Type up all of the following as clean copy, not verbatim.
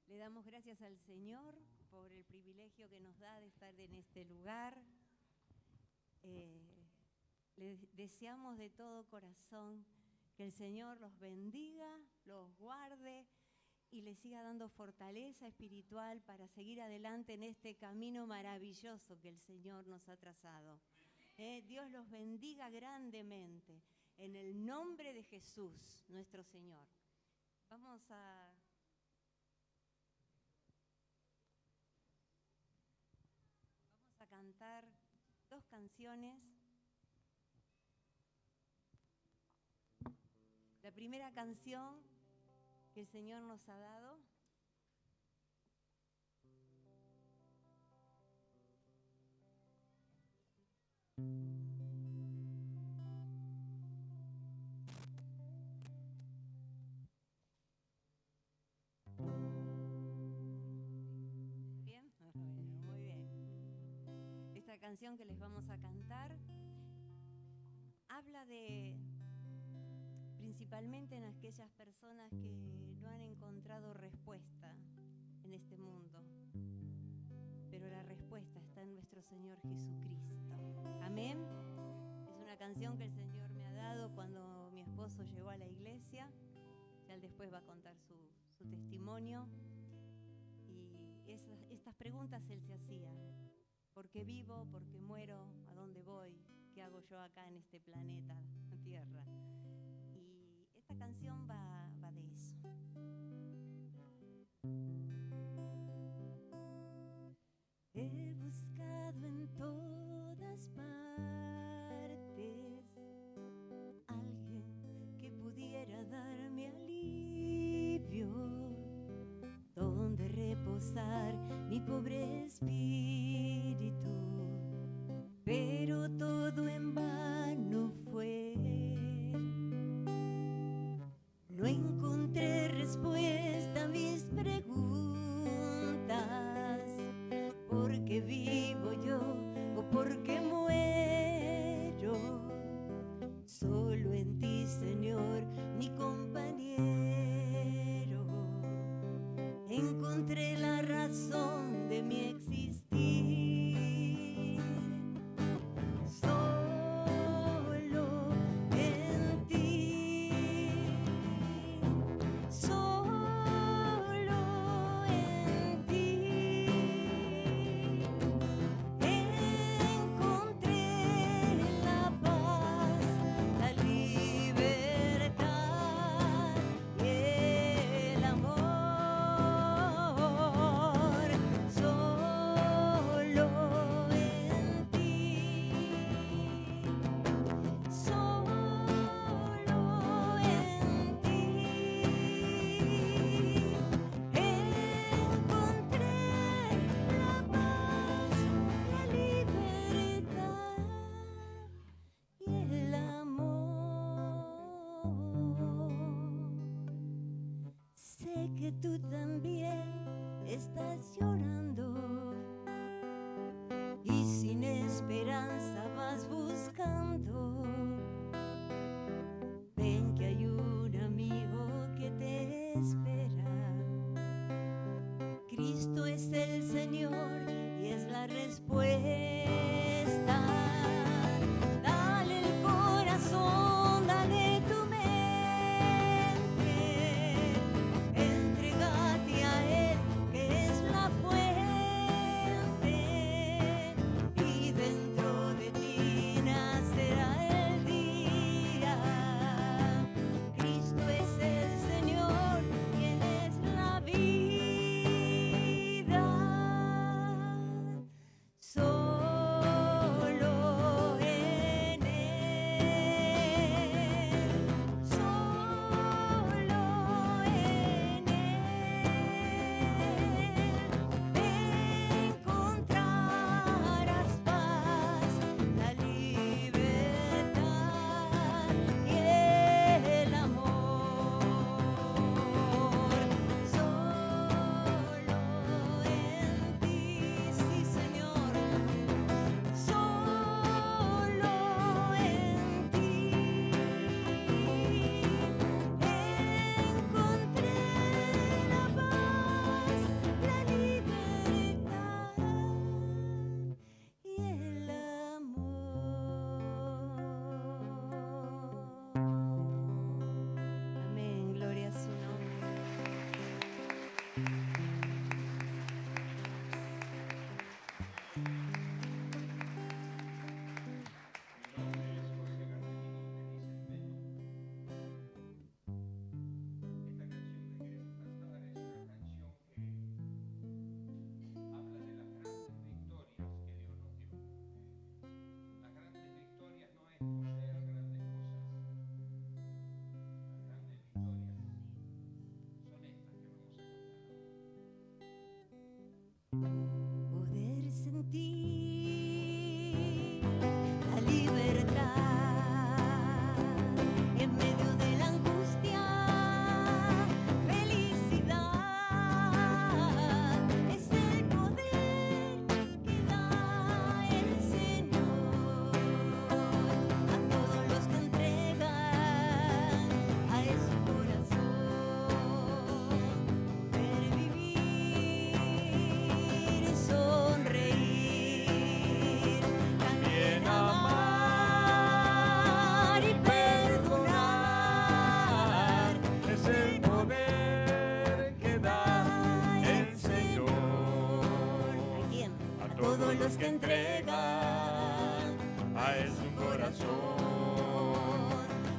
Le damos gracias al Señor por el privilegio que nos da de estar en este lugar. Le deseamos de todo corazón que el Señor los bendiga, los guarde y les siga dando fortaleza espiritual para seguir adelante en este camino maravilloso que el Señor nos ha trazado. Dios los bendiga grandemente, en el nombre de Jesús, nuestro Señor. Vamos a cantar 2 canciones. La primera canción que el Señor nos ha dado ¿bien? Bueno, muy bien. Esta canción que les vamos a cantar habla de principalmente en aquellas personas que no han encontrado respuesta en este mundo, pero la respuesta está en nuestro Señor Jesucristo. Amén. Es una canción que el Señor me ha dado cuando mi esposo llegó a la iglesia. Ya él después va a contar su testimonio. Y estas preguntas él se hacía: ¿por qué vivo? ¿Por qué muero? ¿A dónde voy? ¿Qué hago yo acá en este planeta Tierra? Y esta canción va de eso. He buscado en todas partes alguien que pudiera darme alivio, donde reposar mi pobre espíritu, pero todo en vano fue. No encontré respuesta a mis preguntas: ¿por qué vivo yo o por qué muero? Solo en ti, Señor, mi compañero, encontré la razón de mi existir. Solo en ti, solo en ti, encontré la paz, la libertad y el amor. Solo en ti, solo en ti, encontré la paz, la libertad y el amor. Sé que tú también estás llorando y sin esperanza vas buscando. Ven que hay un amigo que te espera. Cristo es el Señor y es la respuesta. Dale el corazón, dale tu mente, entrégate todos los que entregan a Él su corazón.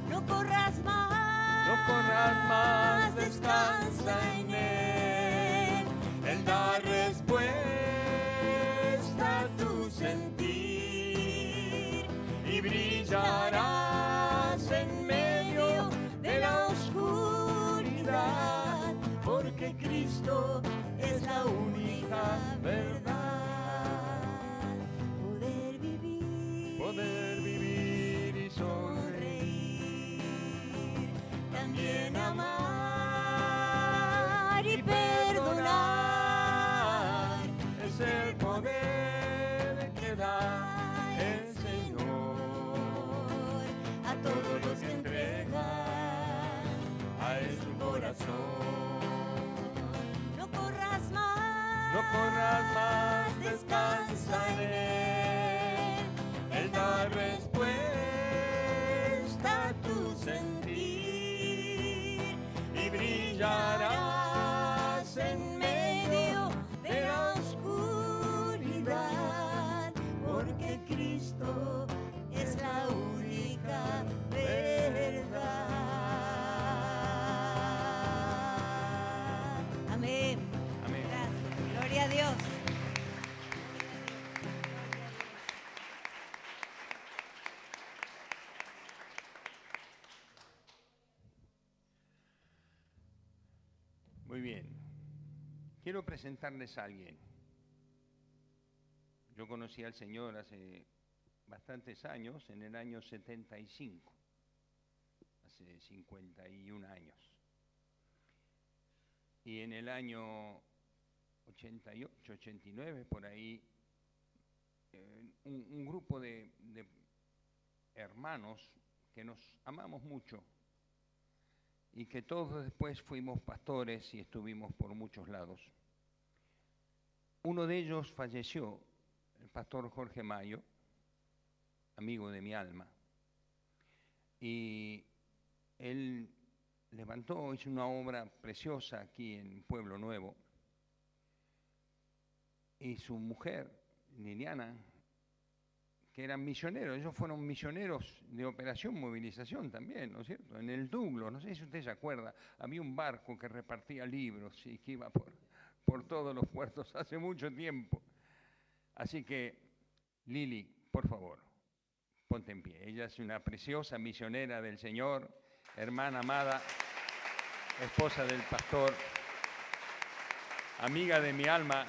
No corras más, No corras más, descansa en Él. Él da respuesta a tu sentir y brillarás en medio de la oscuridad, porque Cristo es la única verdad. Poder vivir y sonreír, también amar y perdonar, es el poder que da el Señor a todos los que entregan a Él su corazón. no corras más, No corras más, descansa en Él. Él da respuesta a tu sentir y brillarás en medio de la oscuridad, porque Cristo es la única verdad. Amén. Amén. Gracias. Gloria a Dios. Muy bien. Quiero presentarles a alguien. Yo conocí al Señor hace bastantes años, en el año 75, hace 51 años. Y en el año 88, 89, por ahí, un grupo de hermanos que nos amamos mucho y que todos después fuimos pastores y estuvimos por muchos lados. Uno de ellos falleció, el pastor Jorge Mayo, amigo de mi alma, y él levantó, hizo una obra preciosa aquí en Pueblo Nuevo, y su mujer, Liliana, que eran misioneros, ellos fueron misioneros de Operación Movilización también, ¿no es cierto? En el Douglas, no sé si usted se acuerda, había un barco que repartía libros y que iba por todos los puertos hace mucho tiempo. Así que, Lili, por favor, ponte en pie. Ella es una preciosa misionera del Señor, hermana amada, esposa del pastor, amiga de mi alma.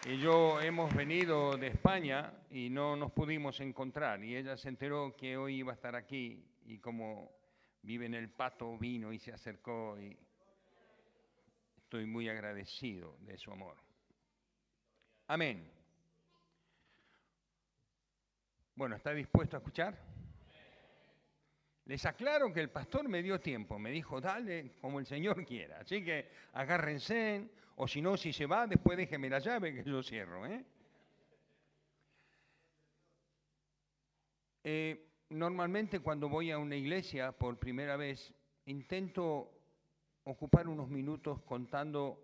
Y yo hemos venido de España y no nos pudimos encontrar. Y ella se enteró que hoy iba a estar aquí y como vive en El Pato, vino y se acercó y estoy muy agradecido de su amor. Amén. Bueno, ¿está dispuesto a escuchar? Les aclaro que el pastor me dio tiempo, me dijo, dale como el Señor quiera. Así que agárrense, o si no, si se va, después déjeme la llave que yo cierro. Normalmente cuando voy a una iglesia por primera vez, intento ocupar unos minutos contando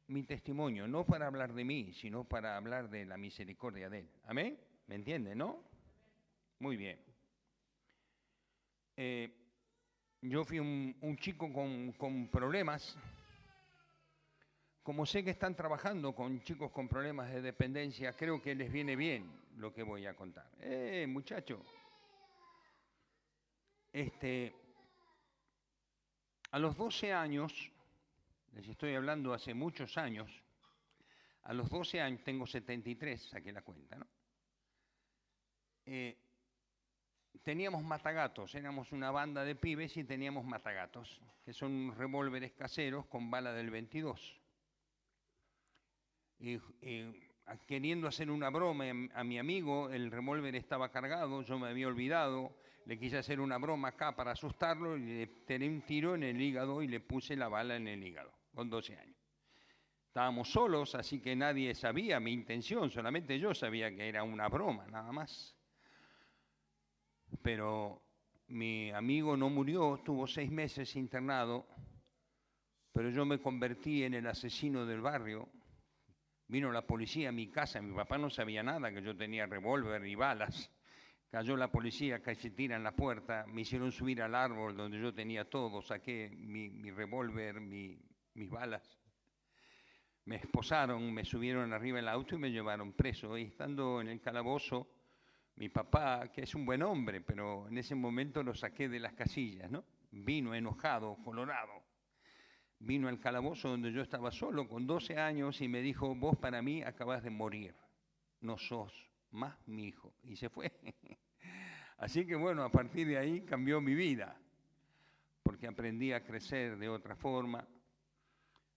mi testimonio, no para hablar de mí, sino para hablar de la misericordia de Él. ¿Amén? ¿Me entienden, no? Muy bien. Yo fui un chico con problemas. Como sé que están trabajando con chicos con problemas de dependencia, creo que les viene bien lo que voy a contar. Muchacho. A los 12 años, les estoy hablando hace muchos años, a los 12 años, tengo 73, saqué la cuenta, ¿no? Teníamos matagatos, éramos una banda de pibes y teníamos matagatos, que son revólveres caseros con bala del 22. Queriendo hacer una broma a mi amigo, el revólver estaba cargado, yo me había olvidado, le quise hacer una broma acá para asustarlo y le tiré un tiro en el hígado y le puse la bala en el hígado, con 12 años. Estábamos solos, así que nadie sabía mi intención, solamente yo sabía que era una broma, nada más. Pero mi amigo no murió, estuvo 6 meses internado, pero yo me convertí en el asesino del barrio. Vino la policía a mi casa, mi papá no sabía nada, que yo tenía revólver y balas. Cayó la policía, casi tiran la puerta, me hicieron subir al árbol donde yo tenía todo, saqué mi revólver, mis balas. Me esposaron, me subieron arriba del auto y me llevaron preso. Y estando en el calabozo, mi papá, que es un buen hombre, pero en ese momento lo saqué de las casillas, ¿no? Vino enojado, colorado. Vino al calabozo donde yo estaba solo, con 12 años, y me dijo, vos para mí acabas de morir, no sos más mi hijo. Y se fue. Así que bueno, a partir de ahí cambió mi vida, porque aprendí a crecer de otra forma.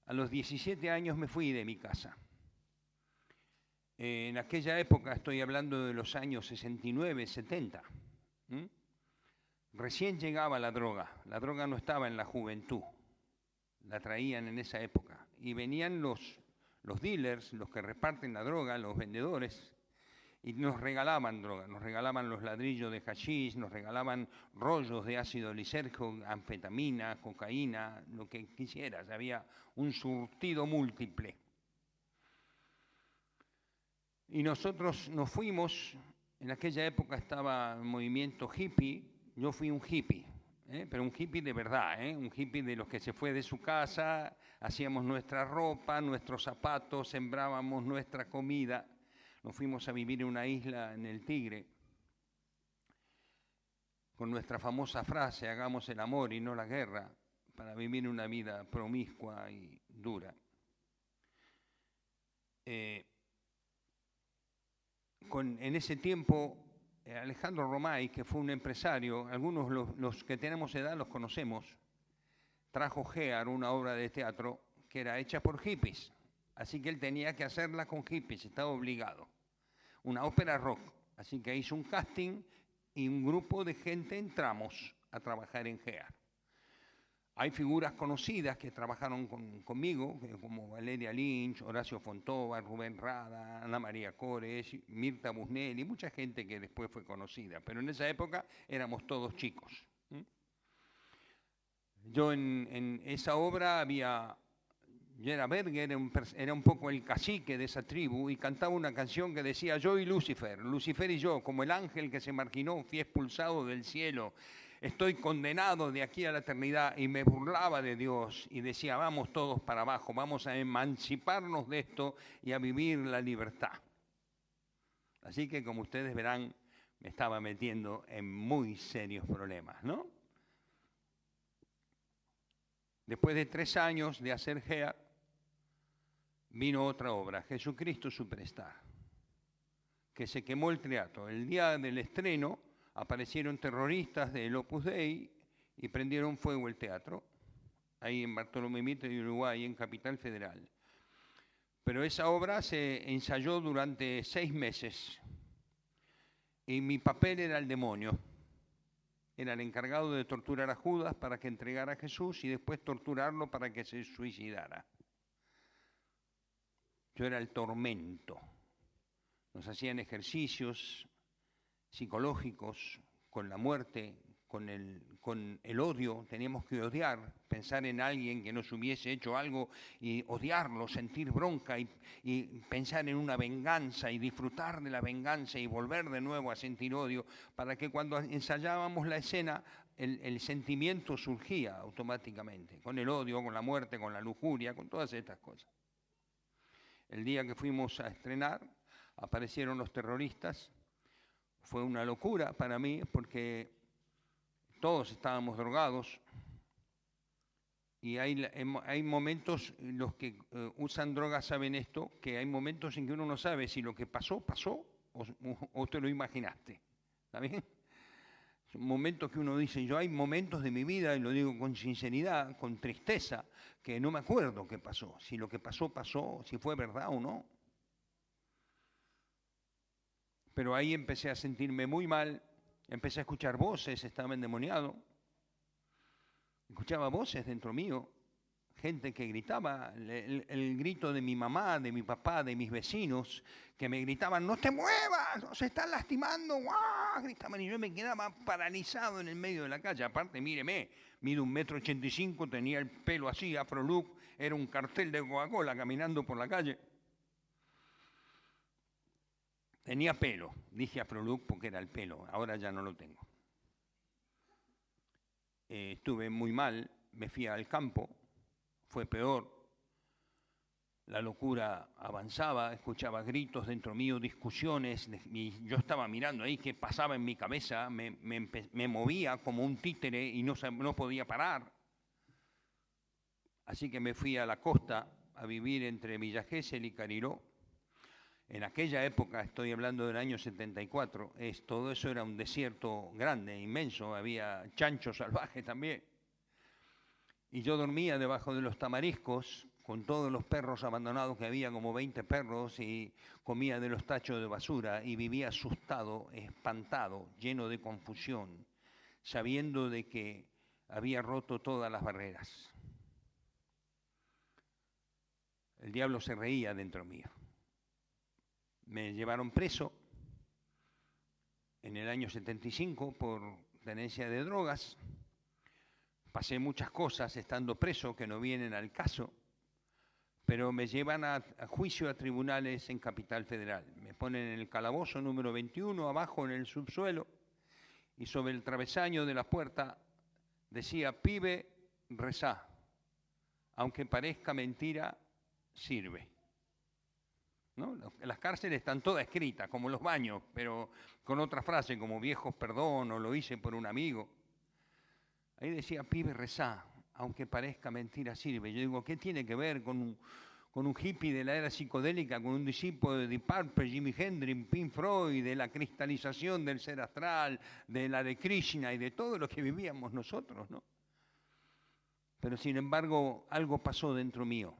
A los 17 años me fui de mi casa. En aquella época, estoy hablando de los años 69, 70, recién llegaba la droga no estaba en la juventud, la traían en esa época, y venían los dealers, los que reparten la droga, los vendedores, y nos regalaban droga, nos regalaban los ladrillos de hachís, nos regalaban rollos de ácido lisérgico, anfetamina, cocaína, lo que quisieras, había un surtido múltiple. Y nosotros nos fuimos, en aquella época estaba el movimiento hippie, yo fui un hippie, pero un hippie de verdad, un hippie de los que se fue de su casa, hacíamos nuestra ropa, nuestros zapatos, sembrábamos nuestra comida. Nos fuimos a vivir en una isla en el Tigre, con nuestra famosa frase, hagamos el amor y no la guerra, para vivir una vida promiscua y dura. En ese tiempo, Alejandro Romay, que fue un empresario, algunos los que tenemos edad los conocemos, trajo Gear, una obra de teatro que era hecha por hippies. Así que él tenía que hacerla con hippies, estaba obligado. Una ópera rock. Así que hizo un casting y un grupo de gente entramos a trabajar en Gear. Hay figuras conocidas que trabajaron conmigo, como Valeria Lynch, Horacio Fontova, Rubén Rada, Ana María Cores, Mirta Busnelli, mucha gente que después fue conocida. Pero en esa época éramos todos chicos. Yo en esa obra Gerard Berger era un poco el cacique de esa tribu y cantaba una canción que decía yo y Lucifer y yo, como el ángel que se marginó, fui expulsado del cielo, estoy condenado de aquí a la eternidad, y me burlaba de Dios y decía vamos todos para abajo, vamos a emanciparnos de esto y a vivir la libertad. Así que como ustedes verán, me estaba metiendo en muy serios problemas, ¿no? Después de 3 años de hacer Gear, vino otra obra, Jesucristo Superstar, que se quemó el teatro. El día del estreno aparecieron terroristas del Opus Dei y prendieron fuego el teatro, ahí en Bartolomé Mitre de Uruguay, en Capital Federal. Pero esa obra se ensayó durante 6 meses y mi papel era el demonio. Era el encargado de torturar a Judas para que entregara a Jesús y después torturarlo para que se suicidara. Yo era el tormento. Nos hacían ejercicios psicológicos con la muerte, con el odio. Teníamos que odiar, pensar en alguien que nos hubiese hecho algo y odiarlo, sentir bronca y pensar en una venganza y disfrutar de la venganza y volver de nuevo a sentir odio, para que cuando ensayábamos la escena el sentimiento surgía automáticamente, con el odio, con la muerte, con la lujuria, con todas estas cosas. El día que fuimos a estrenar, aparecieron los terroristas. Fue una locura para mí porque todos estábamos drogados y hay momentos, los que usan drogas saben esto, que hay momentos en que uno no sabe si lo que pasó, pasó o te lo imaginaste. ¿Está bien? Son momentos que uno dice, yo hay momentos de mi vida, y lo digo con sinceridad, con tristeza, que no me acuerdo qué pasó, si lo que pasó, pasó, si fue verdad o no. Pero ahí empecé a sentirme muy mal, empecé a escuchar voces, estaba endemoniado. Escuchaba voces dentro mío, gente que gritaba, el grito de mi mamá, de mi papá, de mis vecinos, que me gritaban, no te muevas, nos están lastimando, ¡guau! Gritaban y yo me quedaba paralizado en el medio de la calle. Aparte, míreme, mido 1,85 m, tenía el pelo así, afro look, era un cartel de Coca-Cola caminando por la calle. Tenía pelo, dije Afrolux porque era el pelo, ahora ya no lo tengo. Estuve muy mal, me fui al campo, fue peor. La locura avanzaba, escuchaba gritos dentro mío, discusiones, y yo estaba mirando ahí qué pasaba en mi cabeza, me movía como un títere y no podía parar. Así que me fui a la costa a vivir entre Villa Gesell y Cariló. En aquella época, estoy hablando del año 74, todo eso era un desierto grande, inmenso, había chanchos salvajes también. Y yo dormía debajo de los tamariscos con todos los perros abandonados que había, como 20 perros, y comía de los tachos de basura y vivía asustado, espantado, lleno de confusión, sabiendo de que había roto todas las barreras. El diablo se reía dentro mío. Me llevaron preso en el año 75 por tenencia de drogas. Pasé muchas cosas estando preso que no vienen al caso, pero me llevan a juicio a tribunales en Capital Federal. Me ponen en el calabozo número 21, abajo en el subsuelo, y sobre el travesaño de la puerta decía: pibe, rezá, aunque parezca mentira, sirve. ¿No? Las cárceles están todas escritas, como los baños, pero con otra frase, como viejos perdón o lo hice por un amigo. Ahí decía: pibe, rezá, aunque parezca mentira, sirve. Yo digo, ¿qué tiene que ver con un hippie de la era psicodélica, con un discípulo de Deep Purple, Jimi Hendrix, Pink Floyd, de la cristalización del ser astral, de la de Krishna y de todo lo que vivíamos nosotros, ¿no? Pero sin embargo, algo pasó dentro mío.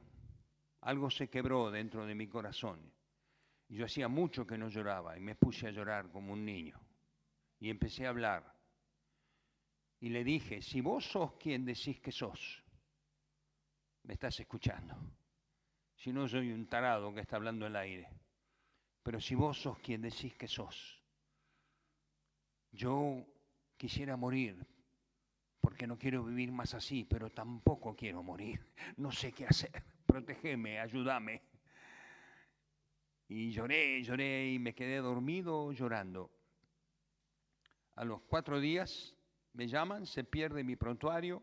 Algo se quebró dentro de mi corazón. Y yo hacía mucho que no lloraba y me puse a llorar como un niño. Y empecé a hablar. Y le dije: si vos sos quien decís que sos, me estás escuchando. Si no, soy un tarado que está hablando al aire. Pero si vos sos quien decís que sos, yo quisiera morir, porque no quiero vivir más así, pero tampoco quiero morir. No sé qué hacer. Protégeme, ayúdame. Y lloré y me quedé dormido llorando. A los 4 días me llaman, se pierde mi prontuario,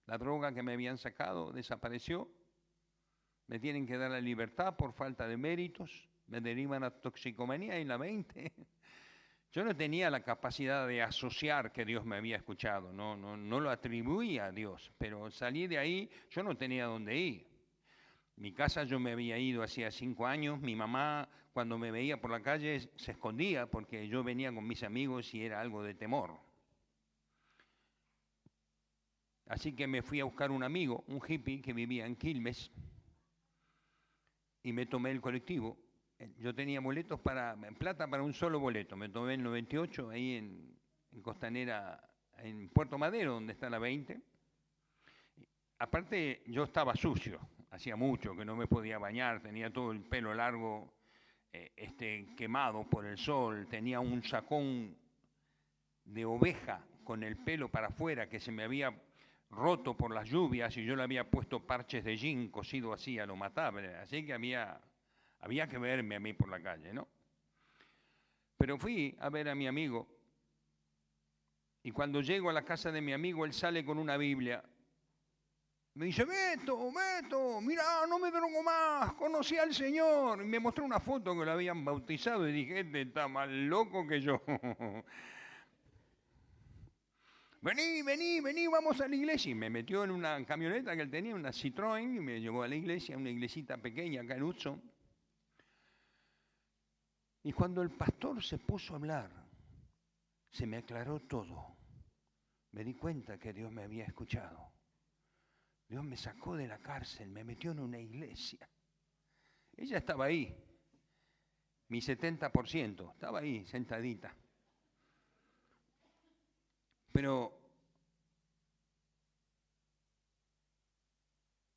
la droga que me habían sacado desapareció, me tienen que dar la libertad por falta de méritos, me derivan a toxicomanía en la 20. Yo no tenía la capacidad de asociar que Dios me había escuchado, no lo atribuía a Dios, pero salí de ahí, yo no tenía dónde ir. Mi casa yo me había ido hacía 5 años, mi mamá cuando me veía por la calle se escondía porque yo venía con mis amigos y era algo de temor. Así que me fui a buscar un amigo, un hippie que vivía en Quilmes, y me tomé el colectivo. Yo tenía boletos plata para un solo boleto, me tomé el 98 ahí en Costanera, en Puerto Madero, donde está la 20. Aparte yo estaba sucio. Hacía mucho que no me podía bañar, tenía todo el pelo largo, quemado por el sol, tenía un sacón de oveja con el pelo para afuera que se me había roto por las lluvias y yo le había puesto parches de jean cosido así a lo matable, así que había que verme a mí por la calle, ¿no? Pero fui a ver a mi amigo y cuando llego a la casa de mi amigo, él sale con una Biblia. Me dice: Beto, mira, no me drogo más, conocí al Señor. Y me mostró una foto que lo habían bautizado y dije: este está más loco que yo. Vení, vamos a la iglesia. Y me metió en una camioneta que él tenía, una Citroën, y me llevó a la iglesia, una iglesita pequeña acá en Hudson. Y cuando el pastor se puso a hablar, se me aclaró todo. Me di cuenta que Dios me había escuchado. Dios me sacó de la cárcel, me metió en una iglesia. Ella estaba ahí, mi 70%, estaba ahí, sentadita. Pero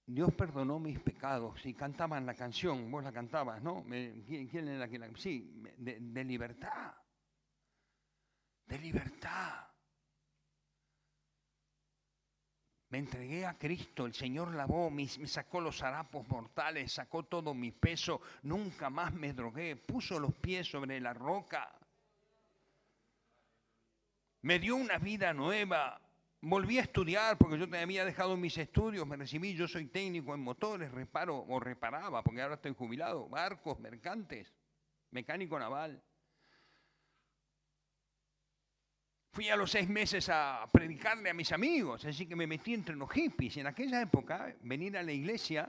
Dios perdonó mis pecados y cantaban la canción, vos la cantabas, ¿no? ¿Quién era que la? Sí, de libertad. De libertad. Me entregué a Cristo, el Señor lavó, me sacó los harapos mortales, sacó todo mi peso, nunca más me drogué, puso los pies sobre la roca. Me dio una vida nueva. Volví a estudiar porque yo te había dejado mis estudios, me recibí, yo soy técnico en motores, reparaba, porque ahora estoy jubilado, barcos, mercantes, mecánico naval. Fui a los 6 meses a predicarle a mis amigos, así que me metí entre los hippies. En aquella época, venir a la iglesia,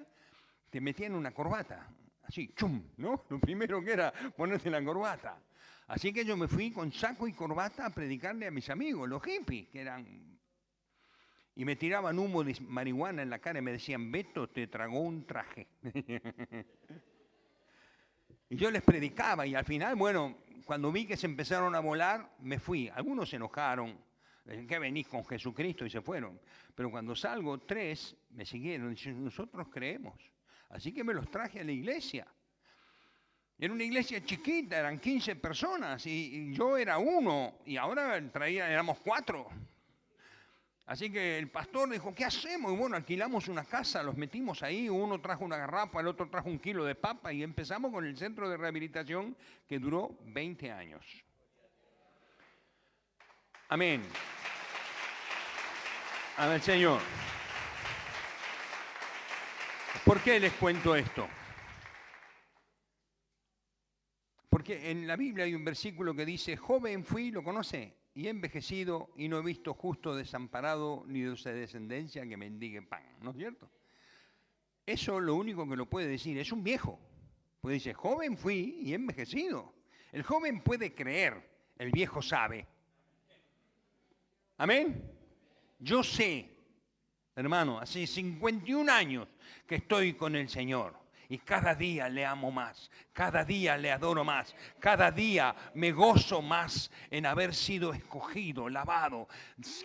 te metían una corbata, así, chum, ¿no? Lo primero que era ponerte la corbata. Así que yo me fui con saco y corbata a predicarle a mis amigos, los hippies, que eran... Y me tiraban humo de marihuana en la cara y me decían, Beto, te tragó un traje. Y yo les predicaba y al final, bueno, cuando vi que se empezaron a volar, me fui. Algunos se enojaron, que venís con Jesucristo y se fueron. Pero cuando salgo, 3 me siguieron y nosotros creemos. Así que me los traje a la iglesia. Era una iglesia chiquita, eran 15 personas y yo era 1 y ahora éramos 4. Así que el pastor dijo, ¿qué hacemos? Y bueno, alquilamos una casa, los metimos ahí, uno trajo una garrafa, el otro trajo 1 kilo de papa y empezamos con el centro de rehabilitación que duró 20 años. Amén. Amén, Señor. ¿Por qué les cuento esto? Porque en la Biblia hay un versículo que dice, joven fui, ¿lo conoce? Y he envejecido y no he visto justo desamparado ni de su descendencia que mendigue pan, ¿no es cierto? Eso lo único que lo puede decir es un viejo. Pues dice, joven fui y he envejecido. El joven puede creer, el viejo sabe. ¿Amén? Yo sé, hermano, hace 51 años que estoy con el Señor. Y cada día le amo más, cada día le adoro más, cada día me gozo más en haber sido escogido, lavado,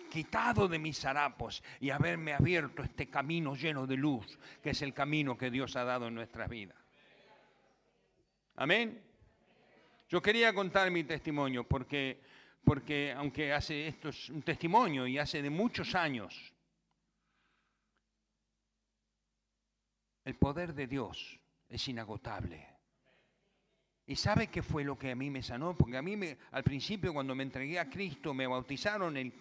quitado de mis harapos y haberme abierto este camino lleno de luz, que es el camino que Dios ha dado en nuestras vidas. Amén. Yo quería contar mi testimonio porque aunque esto es un testimonio y hace de muchos años, el poder de Dios es inagotable. ¿Y sabe qué fue lo que a mí me sanó? Porque a mí al principio cuando me entregué a Cristo me bautizaron el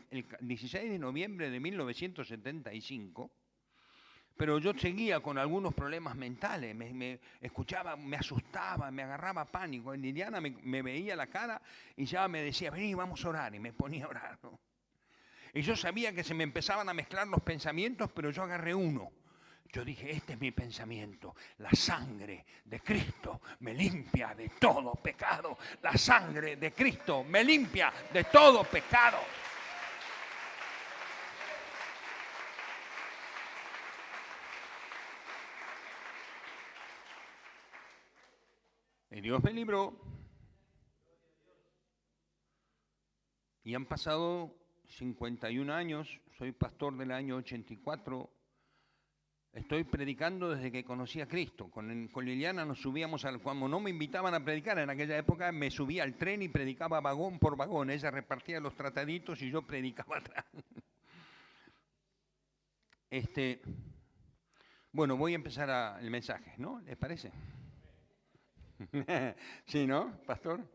16 de noviembre de 1975, pero yo seguía con algunos problemas mentales, me escuchaba, me asustaba, me agarraba pánico. Liliana me veía la cara y ya me decía, vení, vamos a orar, y me ponía a orar, ¿no? Y yo sabía que se me empezaban a mezclar los pensamientos, pero yo agarré uno. Yo dije, este es mi pensamiento, la sangre de Cristo me limpia de todo pecado, la sangre de Cristo me limpia de todo pecado. Y Dios me libró. Y han pasado 51 años, soy pastor del año 84. Estoy predicando desde que conocí a Cristo. Con Liliana nos subíamos, cuando no me invitaban a predicar, en aquella época me subía al tren y predicaba vagón por vagón. Ella repartía los trataditos y yo predicaba atrás. Bueno, voy a empezar el mensaje, ¿no? ¿Les parece? Sí, ¿no, pastor?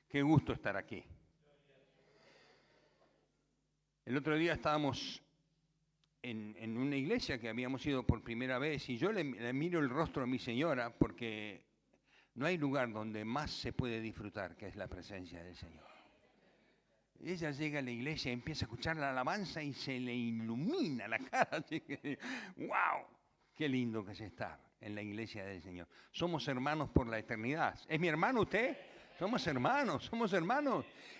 Qué gusto estar aquí. El otro día estábamos en una iglesia que habíamos ido por primera vez y yo le miro el rostro a mi señora porque no hay lugar donde más se puede disfrutar que es la presencia del Señor. Ella llega a la iglesia y empieza a escuchar la alabanza y se le ilumina la cara. Así que, ¡wow! Qué lindo que es estar en la iglesia del Señor. Somos hermanos por la eternidad. ¿Es mi hermano usted? Somos hermanos.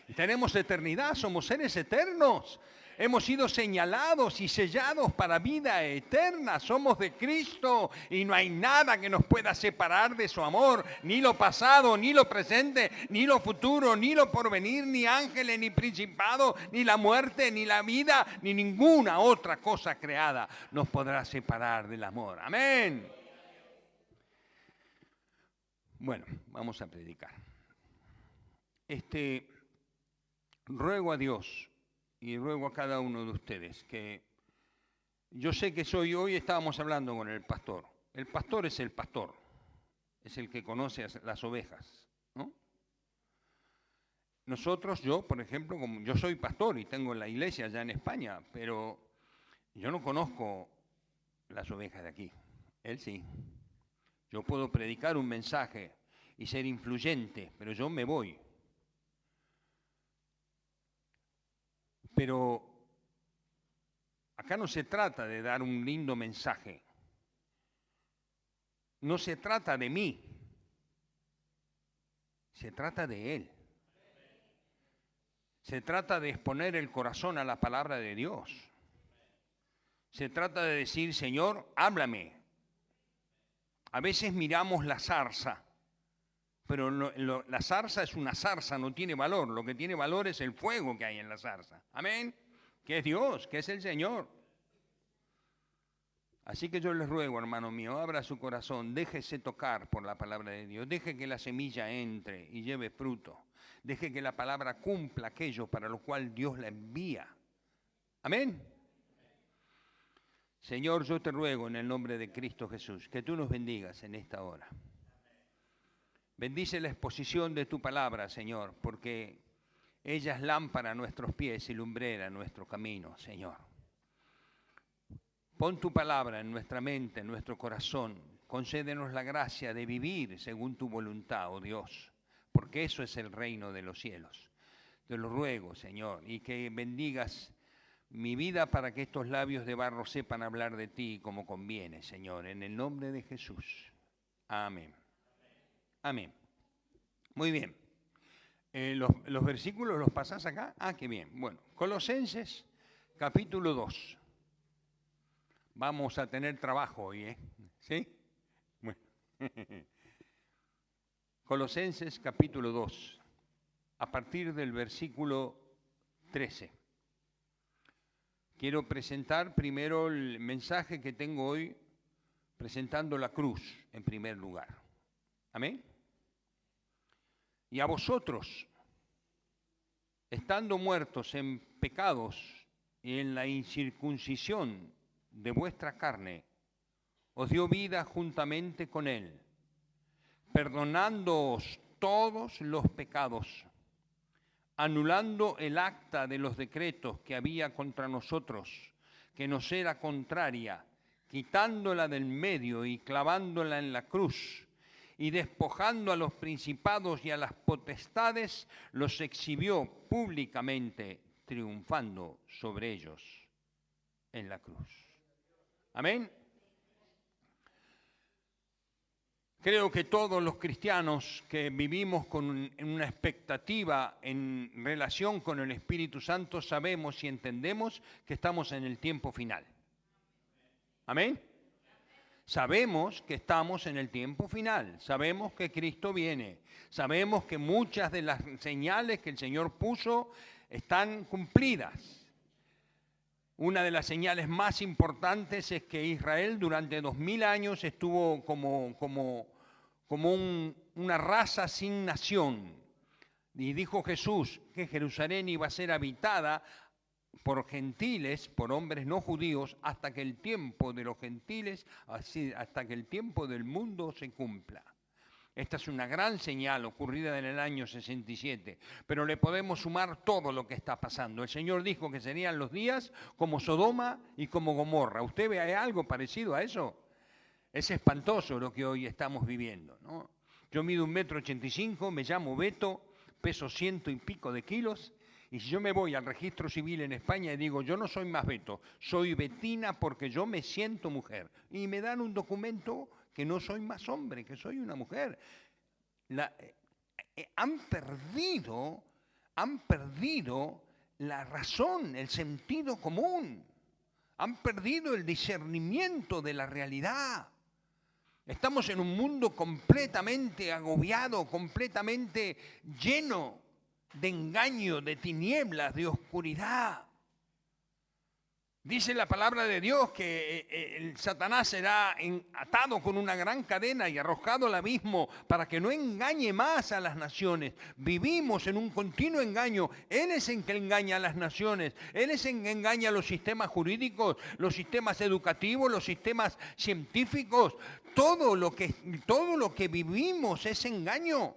Y tenemos eternidad, somos seres eternos. Hemos sido señalados y sellados para vida eterna. Somos de Cristo y no hay nada que nos pueda separar de su amor. Ni lo pasado, ni lo presente, ni lo futuro, ni lo porvenir, ni ángeles, ni principados, ni la muerte, ni la vida, ni ninguna otra cosa creada nos podrá separar del amor. Amén. Bueno, vamos a predicar. Ruego a Dios y ruego a cada uno de ustedes que Yo sé que hoy estábamos hablando con el pastor. El pastor, es el que conoce a las ovejas, ¿no? Nosotros, yo, por ejemplo, como yo soy pastor y tengo la iglesia allá en España, pero yo no conozco las ovejas de aquí. Él sí. Yo puedo predicar un mensaje y ser influyente, pero yo me voy. Pero acá no se trata de dar un lindo mensaje. No se trata de mí. Se trata de Él. Se trata de exponer el corazón a la palabra de Dios. Se trata de decir, Señor, háblame. A veces miramos la zarza, pero la zarza es una zarza, no tiene valor. Lo que tiene valor es el fuego que hay en la zarza. Amén. Que es Dios, que es el Señor. Así que yo les ruego, hermano mío, abra su corazón, déjese tocar por la palabra de Dios, deje que la semilla entre y lleve fruto, deje que la palabra cumpla aquello para lo cual Dios la envía. Amén. Señor, yo te ruego en el nombre de Cristo Jesús, que tú nos bendigas en esta hora. Bendice la exposición de tu palabra, Señor, porque ella es lámpara a nuestros pies y lumbrera a nuestro camino, Señor. Pon tu palabra en nuestra mente, en nuestro corazón. Concédenos la gracia de vivir según tu voluntad, oh Dios, porque eso es el reino de los cielos. Te lo ruego, Señor, y que bendigas mi vida para que estos labios de barro sepan hablar de ti como conviene, Señor, en el nombre de Jesús. Amén. Amén. Muy bien. ¿Los versículos los pasás acá? Ah, qué bien. Bueno, Colosenses, capítulo 2. Vamos a tener trabajo hoy, ¿eh? ¿Sí? Bueno. Colosenses, capítulo 2, a partir del versículo 13. Quiero presentar primero el mensaje que tengo hoy, presentando la cruz en primer lugar. Amén. Y a vosotros, estando muertos en pecados y en la incircuncisión de vuestra carne, os dio vida juntamente con Él, perdonándoos todos los pecados, anulando el acta de los decretos que había contra nosotros, que nos era contraria, quitándola del medio y clavándola en la cruz, y despojando a los principados y a las potestades, los exhibió públicamente, triunfando sobre ellos en la cruz. Amén. Creo que todos los cristianos que vivimos con una expectativa en relación con el Espíritu Santo sabemos y entendemos que estamos en el tiempo final. Amén. Sabemos que estamos en el tiempo final, sabemos que Cristo viene, sabemos que muchas de las señales que el Señor puso están cumplidas. Una de las señales más importantes es que Israel durante 2000 años estuvo como una raza sin nación. Y dijo Jesús que Jerusalén iba a ser habitada por gentiles, por hombres no judíos, hasta que el tiempo de los gentiles, hasta que el tiempo del mundo se cumpla. Esta es una gran señal ocurrida en el año 67, pero le podemos sumar todo lo que está pasando. El Señor dijo que serían los días como Sodoma y como Gomorra. ¿Usted ve algo parecido a eso? Es espantoso lo que hoy estamos viviendo, ¿no? Yo mido 1,85 m, me llamo Beto, peso 100 y pico de kilos, y si yo me voy al registro civil en España y digo, yo no soy más Beto, soy Betina porque yo me siento mujer, y me dan un documento que no soy más hombre, que soy una mujer. Han perdido la razón, el sentido común. Han perdido el discernimiento de la realidad. Estamos en un mundo completamente agobiado, completamente lleno de engaño, de tinieblas, de oscuridad. Dice la palabra de Dios que el Satanás será atado con una gran cadena y arrojado al abismo para que no engañe más a las naciones. Vivimos en un continuo engaño. Él es el que engaña a las naciones. Él es el que engaña a los sistemas jurídicos, los sistemas educativos, los sistemas científicos. Todo lo que vivimos es engaño.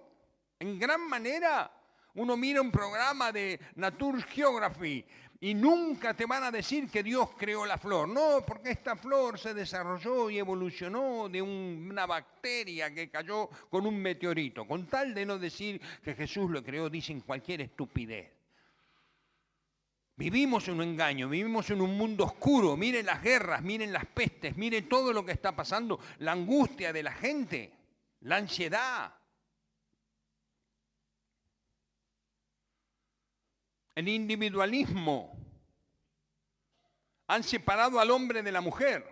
En gran manera. Uno mira un programa de Nature Geography y nunca te van a decir que Dios creó la flor. No, porque esta flor se desarrolló y evolucionó de una bacteria que cayó con un meteorito. Con tal de no decir que Jesús lo creó, dicen cualquier estupidez. Vivimos en un engaño, vivimos en un mundo oscuro. Miren las guerras, miren las pestes, miren todo lo que está pasando, la angustia de la gente, la ansiedad. El individualismo. Han separado al hombre de la mujer.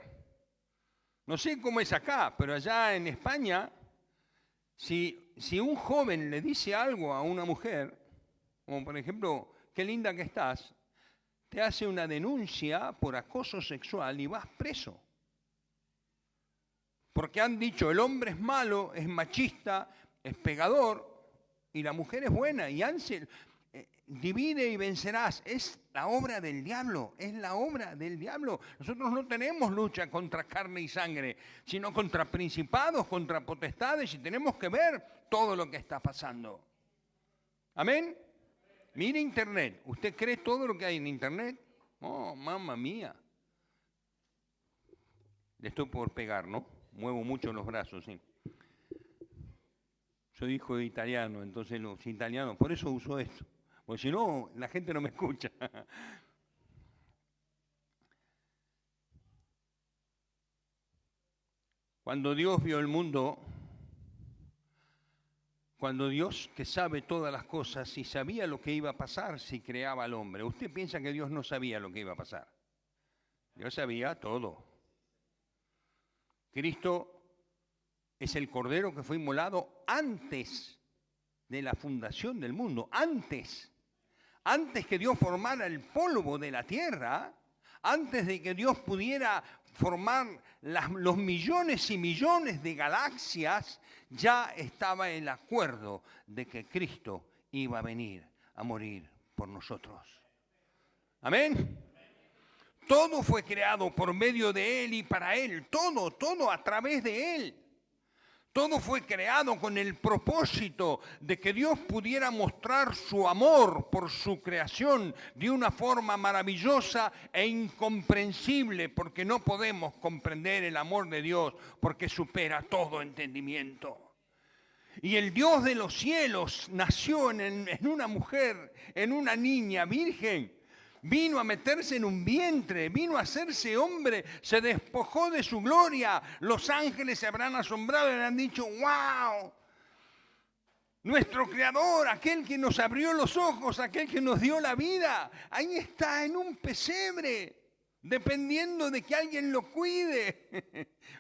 No sé cómo es acá, pero allá en España, si un joven le dice algo a una mujer, como por ejemplo, qué linda que estás, te hace una denuncia por acoso sexual y vas preso. Porque han dicho, el hombre es malo, es machista, es pegador, y la mujer es buena, y divide y vencerás. Es la obra del diablo, es la obra del diablo. Nosotros no tenemos lucha contra carne y sangre, sino contra principados, contra potestades, y tenemos que ver todo lo que está pasando. ¿Amén? Mire internet. ¿Usted cree todo lo que hay en internet? Oh, mamma mía. Le estoy por pegar, ¿no? Muevo mucho los brazos, sí. Soy hijo de italiano, entonces los italianos, por eso uso esto. Porque si no, la gente no me escucha. Cuando Dios vio el mundo, cuando Dios, que sabe todas las cosas, y sabía lo que iba a pasar si creaba al hombre. ¿Usted piensa que Dios no sabía lo que iba a pasar? Dios sabía todo. Cristo es el Cordero que fue inmolado antes de la fundación del mundo, antes que Dios formara el polvo de la tierra, antes de que Dios pudiera formar los millones y millones de galaxias, ya estaba el acuerdo de que Cristo iba a venir a morir por nosotros. Amén. Todo fue creado por medio de Él y para Él, todo a través de Él. Todo fue creado con el propósito de que Dios pudiera mostrar su amor por su creación de una forma maravillosa e incomprensible, porque no podemos comprender el amor de Dios porque supera todo entendimiento. Y el Dios de los cielos nació en una mujer, en una niña virgen. Vino a meterse en un vientre, vino a hacerse hombre, se despojó de su gloria. Los ángeles se habrán asombrado y habrán dicho, ¡wow! Nuestro Creador, aquel que nos abrió los ojos, aquel que nos dio la vida, ahí está en un pesebre, dependiendo de que alguien lo cuide.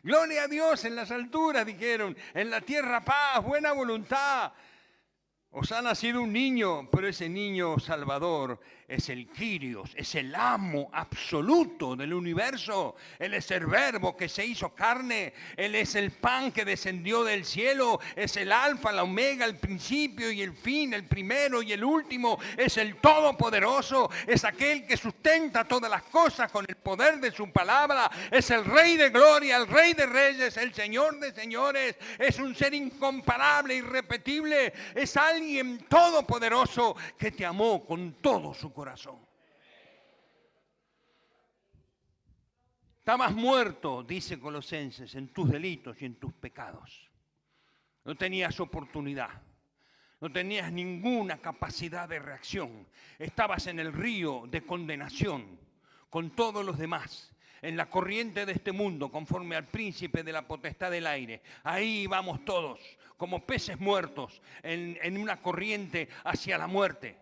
Gloria a Dios en las alturas, dijeron, en la tierra paz, buena voluntad. Os ha nacido un niño, pero ese niño salvador es el Kyrios, es el amo absoluto del universo. Él es el verbo que se hizo carne, Él es el pan que descendió del cielo, es el alfa, la omega, el principio y el fin, el primero y el último, es el todopoderoso, es aquel que sustenta todas las cosas con el poder de su palabra, es el Rey de gloria, el Rey de reyes, el Señor de señores, es un ser incomparable, irrepetible, es alguien todopoderoso que te amó con todo su corazón. Estabas muerto, dice Colosenses, en tus delitos y en tus pecados. No tenías oportunidad, no tenías ninguna capacidad de reacción. Estabas en el río de condenación con todos los demás, en la corriente de este mundo, conforme al príncipe de la potestad del aire. Ahí vamos todos, como peces muertos, en una corriente hacia la muerte.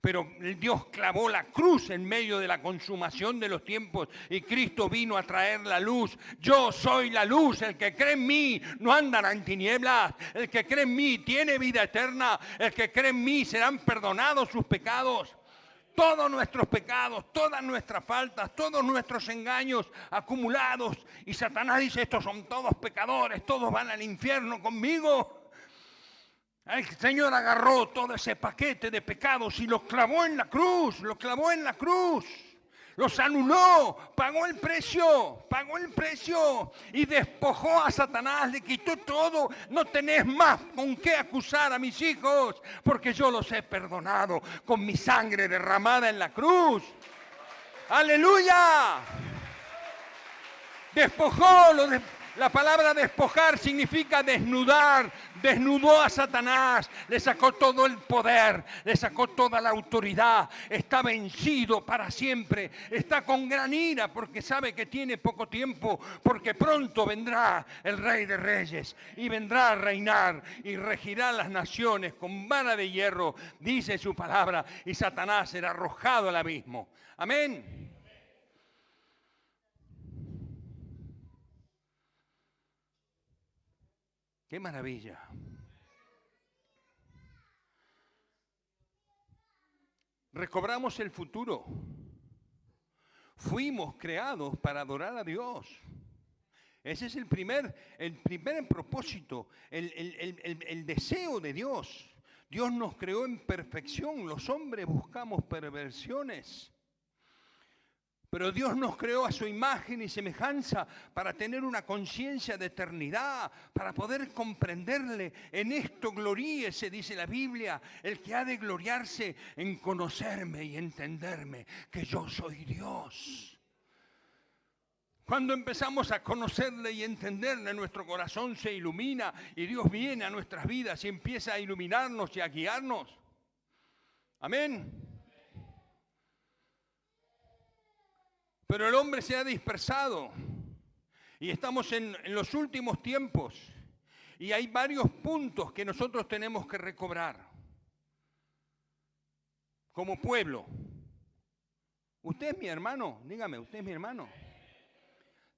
Pero Dios clavó la cruz en medio de la consumación de los tiempos y Cristo vino a traer la luz. Yo soy la luz, el que cree en mí no andará en tinieblas, el que cree en mí tiene vida eterna, el que cree en mí serán perdonados sus pecados. todos nuestros pecados, todas nuestras faltas, todos nuestros engaños acumulados. Y Satanás dice, estos son todos pecadores, todos van al infierno conmigo. El Señor agarró todo ese paquete de pecados y los clavó en la cruz, los anuló, pagó el precio y despojó a Satanás, le quitó todo. No tenés más con qué acusar a mis hijos, porque yo los he perdonado con mi sangre derramada en la cruz. ¡Aleluya! Despojó, la palabra despojar significa desnudar. Desnudó a Satanás, le sacó todo el poder, le sacó toda la autoridad. Está vencido para siempre, está con gran ira porque sabe que tiene poco tiempo, porque pronto vendrá el Rey de Reyes y vendrá a reinar y regirá las naciones con vara de hierro, dice su palabra, y Satanás será arrojado al abismo. Amén. ¡Qué maravilla! Recobramos el futuro. Fuimos creados para adorar a Dios. Ese es el primer propósito, el deseo de Dios. Dios nos creó en perfección. Los hombres buscamos perversiones. Pero Dios nos creó a su imagen y semejanza para tener una conciencia de eternidad, para poder comprenderle. En esto gloríese, dice la Biblia, el que ha de gloriarse en conocerme y entenderme, que yo soy Dios. Cuando empezamos a conocerle y entenderle, nuestro corazón se ilumina y Dios viene a nuestras vidas y empieza a iluminarnos y a guiarnos. Amén. Pero el hombre se ha dispersado y estamos en los últimos tiempos y hay varios puntos que nosotros tenemos que recobrar como pueblo. ¿Usted es mi hermano? Dígame, ¿usted es mi hermano?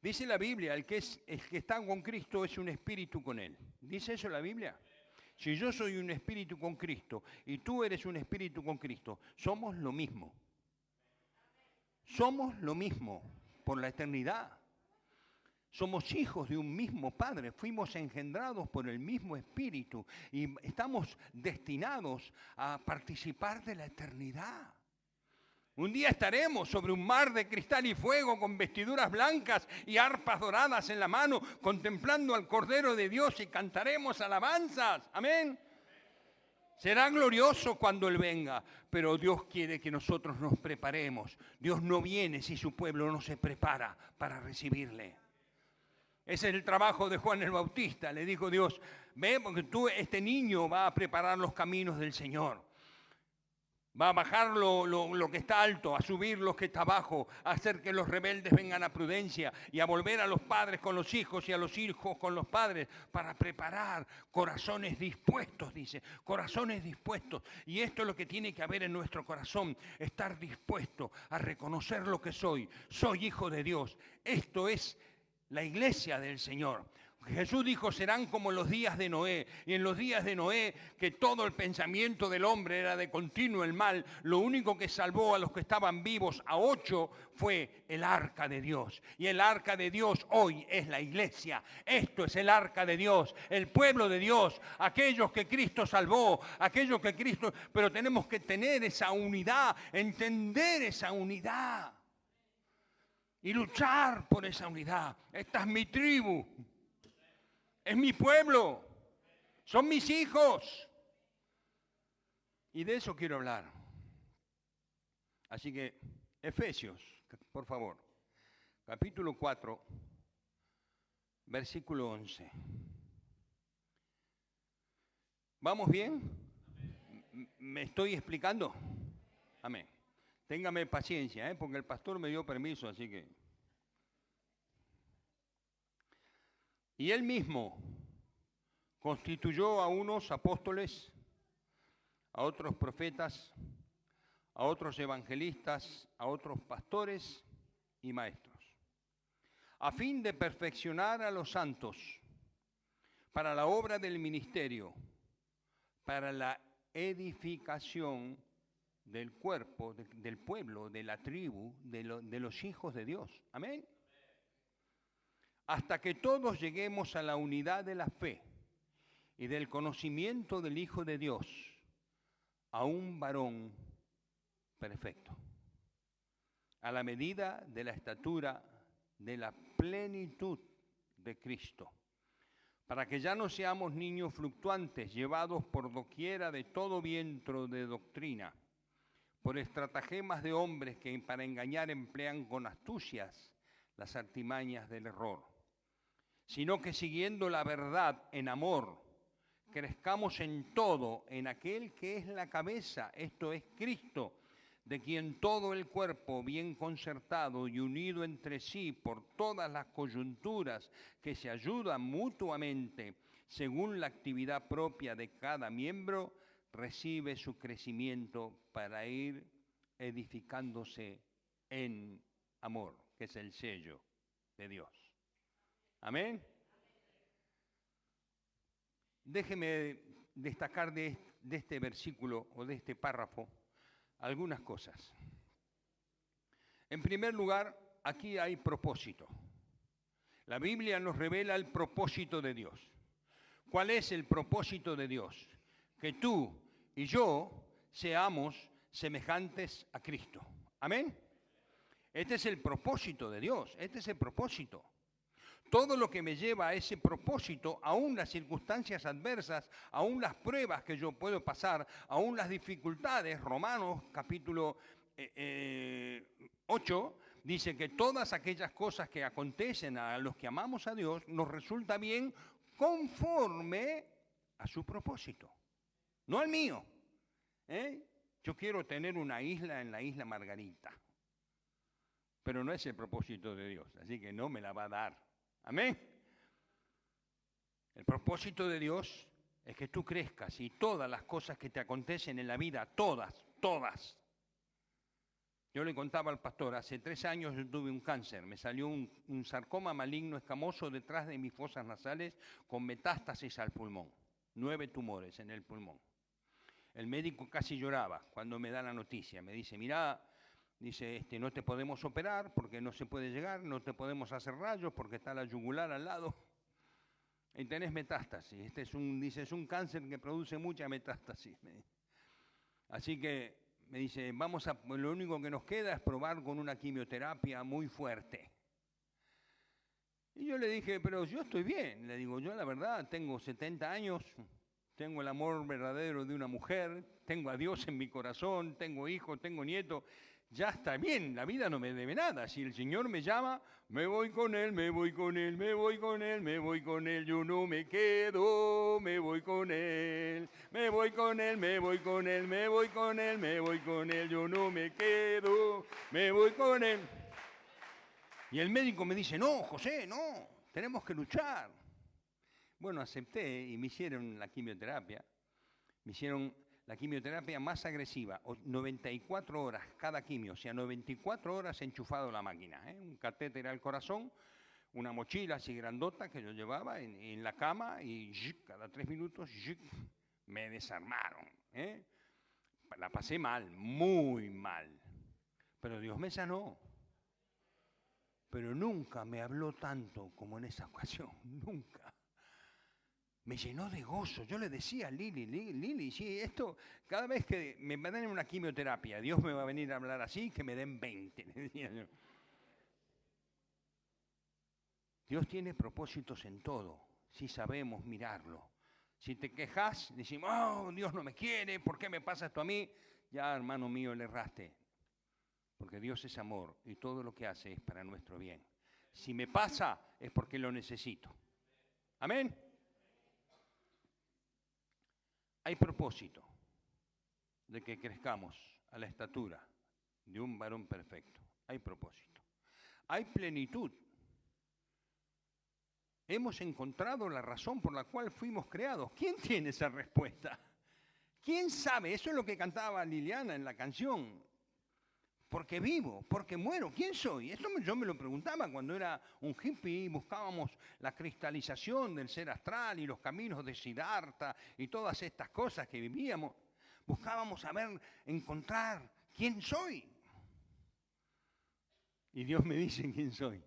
Dice la Biblia, el que está con Cristo es un espíritu con Él. ¿Dice eso la Biblia? Si yo soy un espíritu con Cristo y tú eres un espíritu con Cristo, somos lo mismo. Somos lo mismo por la eternidad. Somos hijos de un mismo Padre, fuimos engendrados por el mismo Espíritu y estamos destinados a participar de la eternidad. Un día estaremos sobre un mar de cristal y fuego con vestiduras blancas y arpas doradas en la mano, contemplando al Cordero de Dios y cantaremos alabanzas. Amén. Será glorioso cuando Él venga, pero Dios quiere que nosotros nos preparemos. Dios no viene si su pueblo no se prepara para recibirle. Ese es el trabajo de Juan el Bautista. Le dijo Dios, ve, porque este niño va a preparar los caminos del Señor. Va a bajar lo que está alto, a subir lo que está bajo, a hacer que los rebeldes vengan a prudencia y a volver a los padres con los hijos y a los hijos con los padres para preparar corazones dispuestos, dice, corazones dispuestos. Y esto es lo que tiene que haber en nuestro corazón, estar dispuesto a reconocer lo que soy hijo de Dios. Esto es la iglesia del Señor. Jesús dijo, serán como los días de Noé. Y en los días de Noé, que todo el pensamiento del hombre era de continuo el mal, lo único que salvó a los que estaban vivos, a 8, fue el arca de Dios. Y el arca de Dios hoy es la iglesia. Esto es el arca de Dios, el pueblo de Dios, aquellos que Cristo salvó, aquellos que Cristo... Pero tenemos que tener esa unidad, entender esa unidad y luchar por esa unidad. Esta es mi tribu. Es mi pueblo, son mis hijos. Y de eso quiero hablar. Así que, Efesios, por favor, capítulo 4, versículo 11. ¿Vamos bien? ¿Me estoy explicando? Amén. Téngame paciencia, porque el pastor me dio permiso, así que... Y él mismo constituyó a unos apóstoles, a otros profetas, a otros evangelistas, a otros pastores y maestros, a fin de perfeccionar a los santos para la obra del ministerio, para la edificación del cuerpo, del pueblo, de la tribu, de los hijos de Dios. Amén. Hasta que todos lleguemos a la unidad de la fe y del conocimiento del Hijo de Dios, a un varón perfecto, a la medida de la estatura de la plenitud de Cristo, para que ya no seamos niños fluctuantes, llevados por doquiera de todo viento de doctrina, por estratagemas de hombres que para engañar emplean con astucias las artimañas del error, sino que siguiendo la verdad en amor, crezcamos en todo en aquel que es la cabeza, esto es Cristo, de quien todo el cuerpo, bien concertado y unido entre sí por todas las coyunturas que se ayudan mutuamente según la actividad propia de cada miembro, recibe su crecimiento para ir edificándose en amor, que es el sello de Dios. Amén. Déjeme destacar de este versículo o de este párrafo algunas cosas. En primer lugar, aquí hay propósito. La Biblia nos revela el propósito de Dios. ¿Cuál es el propósito de Dios? Que tú y yo seamos semejantes a Cristo. ¿Amén? Este es el propósito de Dios, este es el propósito. Todo lo que me lleva a ese propósito, aún las circunstancias adversas, aún las pruebas que yo puedo pasar, aún las dificultades, Romanos capítulo 8, dice que todas aquellas cosas que acontecen a los que amamos a Dios, nos resulta bien conforme a su propósito, no al mío. Yo quiero tener una isla en la isla Margarita, pero no es el propósito de Dios, así que no me la va a dar. Amén. El propósito de Dios es que tú crezcas y todas las cosas que te acontecen en la vida, todas. Yo le contaba al pastor, hace 3 años yo tuve un cáncer, me salió un sarcoma maligno escamoso detrás de mis fosas nasales con metástasis al pulmón, 9 tumores en el pulmón. El médico casi lloraba cuando me da la noticia, me dice, mira, dice, no te podemos operar porque no se puede llegar, no te podemos hacer rayos porque está la yugular al lado y tenés metástasis. Dice, es un cáncer que produce mucha metástasis. Así que me dice, lo único que nos queda es probar con una quimioterapia muy fuerte. Y yo le dije, pero yo estoy bien. Le digo, yo la verdad tengo 70 años, tengo el amor verdadero de una mujer, tengo a Dios en mi corazón, tengo hijos, tengo nietos. Ya está bien, la vida no me debe nada. Si el Señor me llama, me voy con Él, me voy con Él, me voy con Él, me voy con Él, yo no me quedo, me voy con Él, me voy con Él, me voy con Él, me voy con Él, me voy con Él, yo no me quedo, me voy con Él. Y el médico me dice, no, José, no, tenemos que luchar. Bueno, acepté y me hicieron la quimioterapia, la quimioterapia más agresiva, 94 horas cada quimio, o sea, 94 horas enchufado la máquina, un catéter al corazón, una mochila así grandota que yo llevaba en la cama y cada 3 minutos me desarmaron. La pasé mal, muy mal, pero Dios me sanó. Pero nunca me habló tanto como en esa ocasión, nunca. Me llenó de gozo. Yo le decía a Lili, sí, esto, cada vez que me dan una quimioterapia, Dios me va a venir a hablar así, que me den 20, le decía yo. Dios tiene propósitos en todo, si sabemos mirarlo. Si te quejas, decimos, oh, Dios no me quiere, ¿por qué me pasa esto a mí? Ya, hermano mío, le erraste. Porque Dios es amor y todo lo que hace es para nuestro bien. Si me pasa, es porque lo necesito. Amén. Hay propósito de que crezcamos a la estatura de un varón perfecto. Hay propósito. Hay plenitud. Hemos encontrado la razón por la cual fuimos creados. ¿Quién tiene esa respuesta? ¿Quién sabe? Eso es lo que cantaba Liliana en la canción. Porque vivo, porque muero, ¿quién soy? Esto yo me lo preguntaba cuando era un hippie y buscábamos la cristalización del ser astral y los caminos de Siddhartha y todas estas cosas que vivíamos. Buscábamos saber, encontrar quién soy. Y Dios me dice quién soy.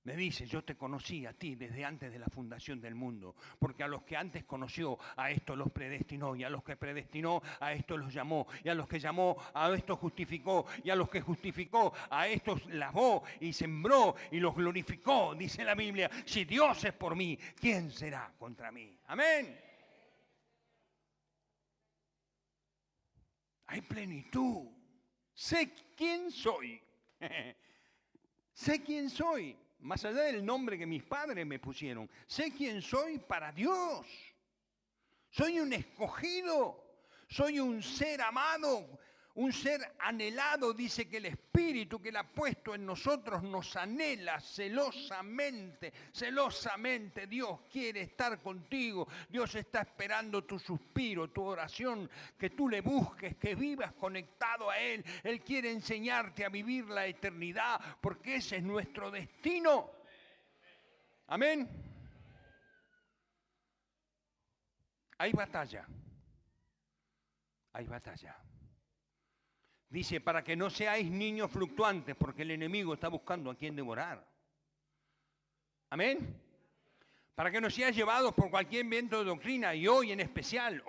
Me dice, yo te conocí a ti desde antes de la fundación del mundo, porque a los que antes conoció, a estos los predestinó, y a los que predestinó, a estos los llamó, y a los que llamó, a estos justificó, y a los que justificó, a estos lavó y sembró y los glorificó, dice la Biblia. Si Dios es por mí, ¿quién será contra mí? Amén. Hay plenitud. Sé quién soy. Sé quién soy. Más allá del nombre que mis padres me pusieron, sé quién soy para Dios. Soy un escogido, soy un ser amado, un ser anhelado. Dice que el Espíritu que Él ha puesto en nosotros nos anhela celosamente, celosamente. Dios quiere estar contigo, Dios está esperando tu suspiro, tu oración, que tú le busques, que vivas conectado a Él. Él quiere enseñarte a vivir la eternidad, porque ese es nuestro destino. Amén. Hay batalla. Hay batalla. Dice, para que no seáis niños fluctuantes, porque el enemigo está buscando a quien devorar. Amén. Para que no seáis llevados por cualquier viento de doctrina. Y hoy en especial,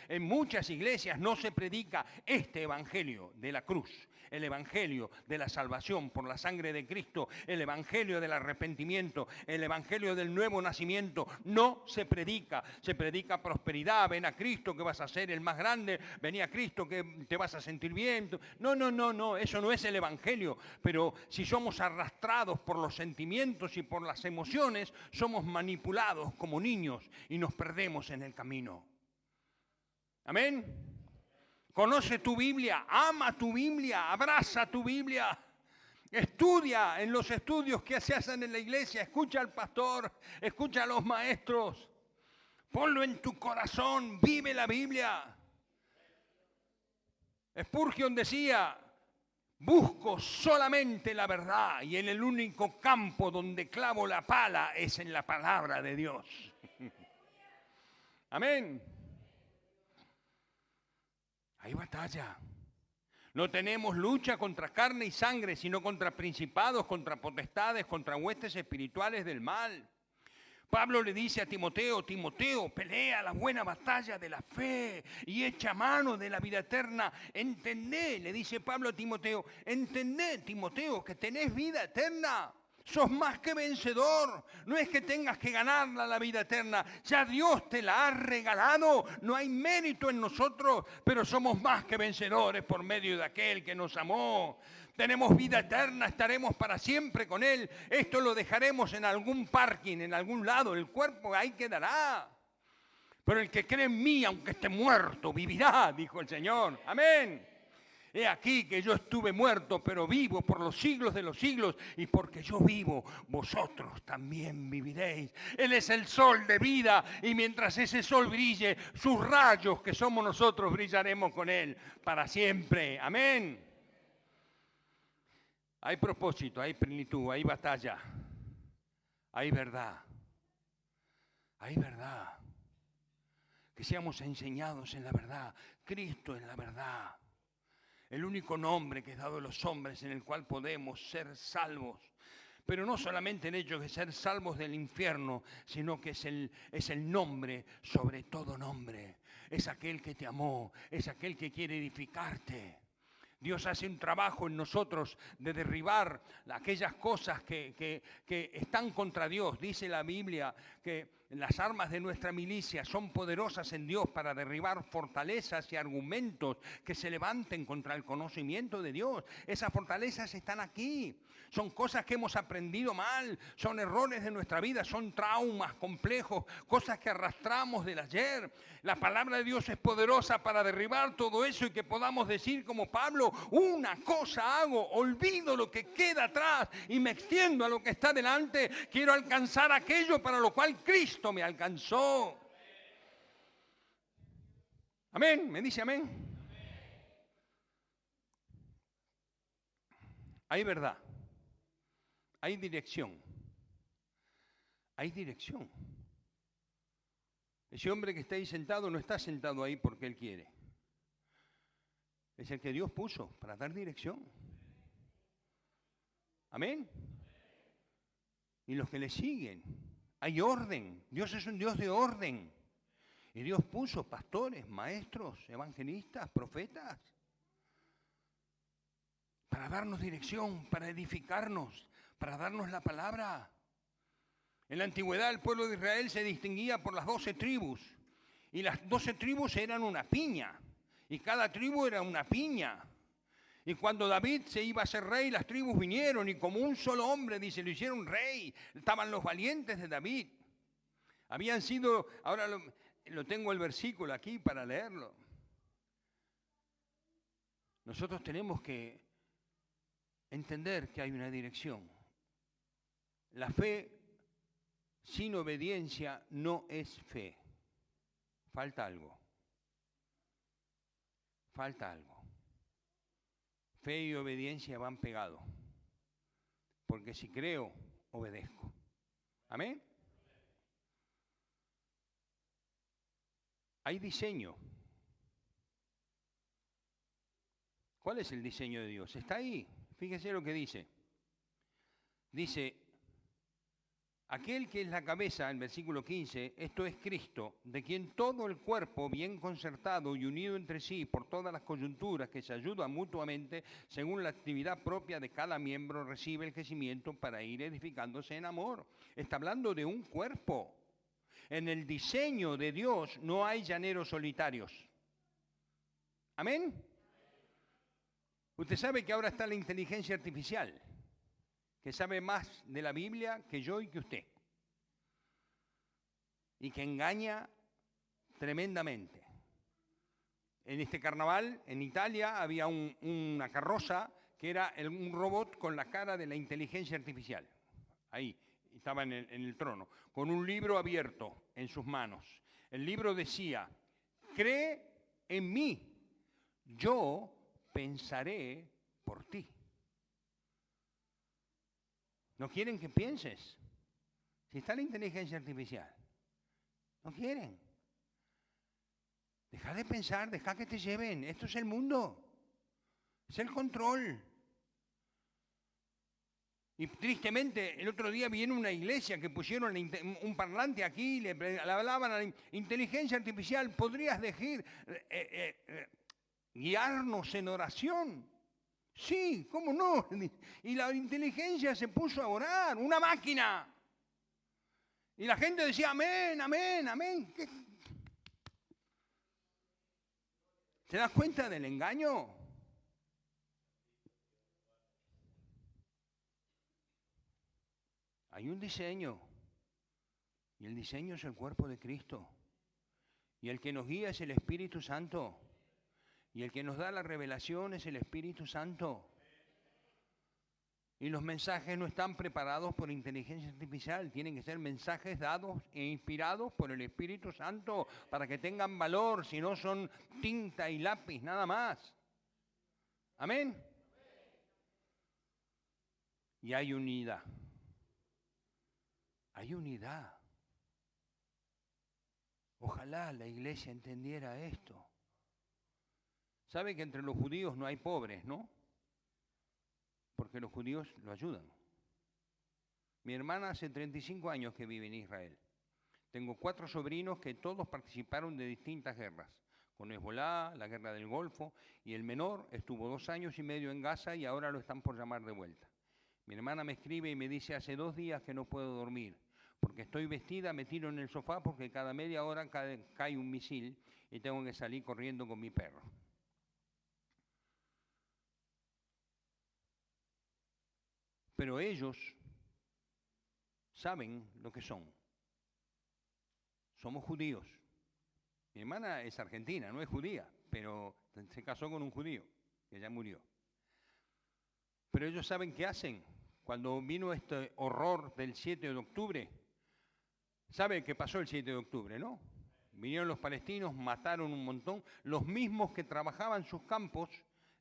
en muchas iglesias no se predica este evangelio de la cruz. El evangelio de la salvación por la sangre de Cristo, el evangelio del arrepentimiento, el evangelio del nuevo nacimiento, no se predica. Se predica prosperidad, ven a Cristo que vas a ser el más grande, ven a Cristo que te vas a sentir bien. No, eso no es el evangelio. Pero si somos arrastrados por los sentimientos y por las emociones, somos manipulados como niños y nos perdemos en el camino. Amén. Conoce tu Biblia, ama tu Biblia, abraza tu Biblia. Estudia en los estudios que se hacen en la iglesia. Escucha al pastor, escucha a los maestros. Ponlo en tu corazón, vive la Biblia. Spurgeon decía, busco solamente la verdad y en el único campo donde clavo la pala es en la palabra de Dios. Amén. Hay batalla. No tenemos lucha contra carne y sangre, sino contra principados, contra potestades, contra huestes espirituales del mal. Pablo le dice a Timoteo, Timoteo, pelea la buena batalla de la fe y echa mano de la vida eterna. Entendé, le dice Pablo a Timoteo, entendé, Timoteo, que tenés vida eterna. Sos más que vencedor. No es que tengas que ganarla la vida eterna. Ya Dios te la ha regalado. No hay mérito en nosotros, pero somos más que vencedores por medio de aquel que nos amó. Tenemos vida eterna, estaremos para siempre con Él. Esto lo dejaremos en algún parking, en algún lado. El cuerpo ahí quedará. Pero el que cree en mí, aunque esté muerto, vivirá, dijo el Señor. Amén. He aquí que yo estuve muerto, pero vivo por los siglos de los siglos, y porque yo vivo, vosotros también viviréis. Él es el sol de vida, y mientras ese sol brille, sus rayos, que somos nosotros, brillaremos con Él para siempre. Amén. Hay propósito, hay plenitud, hay batalla, hay verdad. Hay verdad. Que seamos enseñados en la verdad. Cristo es la verdad. El único nombre que es dado a los hombres en el cual podemos ser salvos. Pero no solamente el hecho de ser salvos del infierno, sino que es el nombre sobre todo nombre. Es aquel que te amó, es aquel que quiere edificarte. Dios hace un trabajo en nosotros de derribar aquellas cosas que están contra Dios. Dice la Biblia que las armas de nuestra milicia son poderosas en Dios para derribar fortalezas y argumentos que se levanten contra el conocimiento de Dios. Esas fortalezas están aquí. Son cosas que hemos aprendido mal, son errores de nuestra vida, son traumas complejos, cosas que arrastramos del ayer. La palabra de Dios es poderosa para derribar todo eso y que podamos decir como Pablo, una cosa hago, olvido lo que queda atrás y me extiendo a lo que está delante. Quiero alcanzar aquello para lo cual Cristo me alcanzó. Amén, me dice amén. Hay verdad. Hay dirección. Hay dirección. Ese hombre que está ahí sentado no está sentado ahí porque él quiere. Es el que Dios puso para dar dirección. Amén. Y los que le siguen, hay orden. Dios es un Dios de orden. Y Dios puso pastores, maestros, evangelistas, profetas, para darnos dirección, para edificarnos, para darnos la palabra. En la antigüedad el pueblo de Israel se distinguía por las 12 tribus. Y las 12 tribus eran una piña. Y cada tribu era una piña. Y cuando David se iba a ser rey, las tribus vinieron y como un solo hombre, dice, lo hicieron rey. Estaban los valientes de David. Habían sido, ahora lo tengo el versículo aquí para leerlo. Nosotros tenemos que entender que hay una dirección. La fe sin obediencia no es fe. Falta algo. Falta algo. Fe y obediencia van pegados. Porque si creo, obedezco. ¿Amén? Hay diseño. ¿Cuál es el diseño de Dios? Está ahí. Fíjese lo que dice. Dice, aquel que es la cabeza, en versículo 15, esto es Cristo, de quien todo el cuerpo, bien concertado y unido entre sí por todas las coyunturas que se ayudan mutuamente, según la actividad propia de cada miembro, recibe el crecimiento para ir edificándose en amor. Está hablando de un cuerpo. En el diseño de Dios no hay llaneros solitarios. ¿Amén? Usted sabe que ahora está la inteligencia artificial, que sabe más de la Biblia que yo y que usted. Y que engaña tremendamente. En este carnaval, en Italia, había una carroza que era un robot con la cara de la inteligencia artificial. Ahí, estaba en el trono, con un libro abierto en sus manos. El libro decía, cree en mí, yo pensaré por ti. No quieren que pienses. Si está la inteligencia artificial. No quieren. Deja de pensar, deja que te lleven. Esto es el mundo. Es el control. Y tristemente, el otro día vi en una iglesia que pusieron un parlante aquí, le hablaban a la inteligencia artificial, ¿podrías dejar guiarnos en oración? Sí, ¿cómo no? Y la inteligencia se puso a orar, una máquina. Y la gente decía, amén, amén, amén. ¿Qué? ¿Te das cuenta del engaño? Hay un diseño. Y el diseño es el cuerpo de Cristo. Y el que nos guía es el Espíritu Santo. Y el que nos da la revelación es el Espíritu Santo. Y los mensajes no están preparados por inteligencia artificial. Tienen que ser mensajes dados e inspirados por el Espíritu Santo para que tengan valor. Si no son tinta y lápiz, nada más. Amén. Y hay unidad. Hay unidad. Ojalá la iglesia entendiera esto. ¿Sabe que entre los judíos no hay pobres, no? Porque los judíos lo ayudan. Mi hermana hace 35 años que vive en Israel. Tengo 4 sobrinos que todos participaron de distintas guerras. Con Hezbolá, la guerra del Golfo, y el menor estuvo 2 años y medio en Gaza y ahora lo están por llamar de vuelta. Mi hermana me escribe y me dice, hace 2 días que no puedo dormir, porque estoy vestida, me tiro en el sofá porque cada media hora cae un misil y tengo que salir corriendo con mi perro. Pero ellos saben lo que son. Somos judíos. Mi hermana es argentina, no es judía, pero se casó con un judío, que ya murió. Pero ellos saben qué hacen. Cuando vino este horror del 7 de octubre, ¿sabe qué pasó el 7 de octubre, no? Vinieron los palestinos, mataron un montón, los mismos que trabajaban sus campos.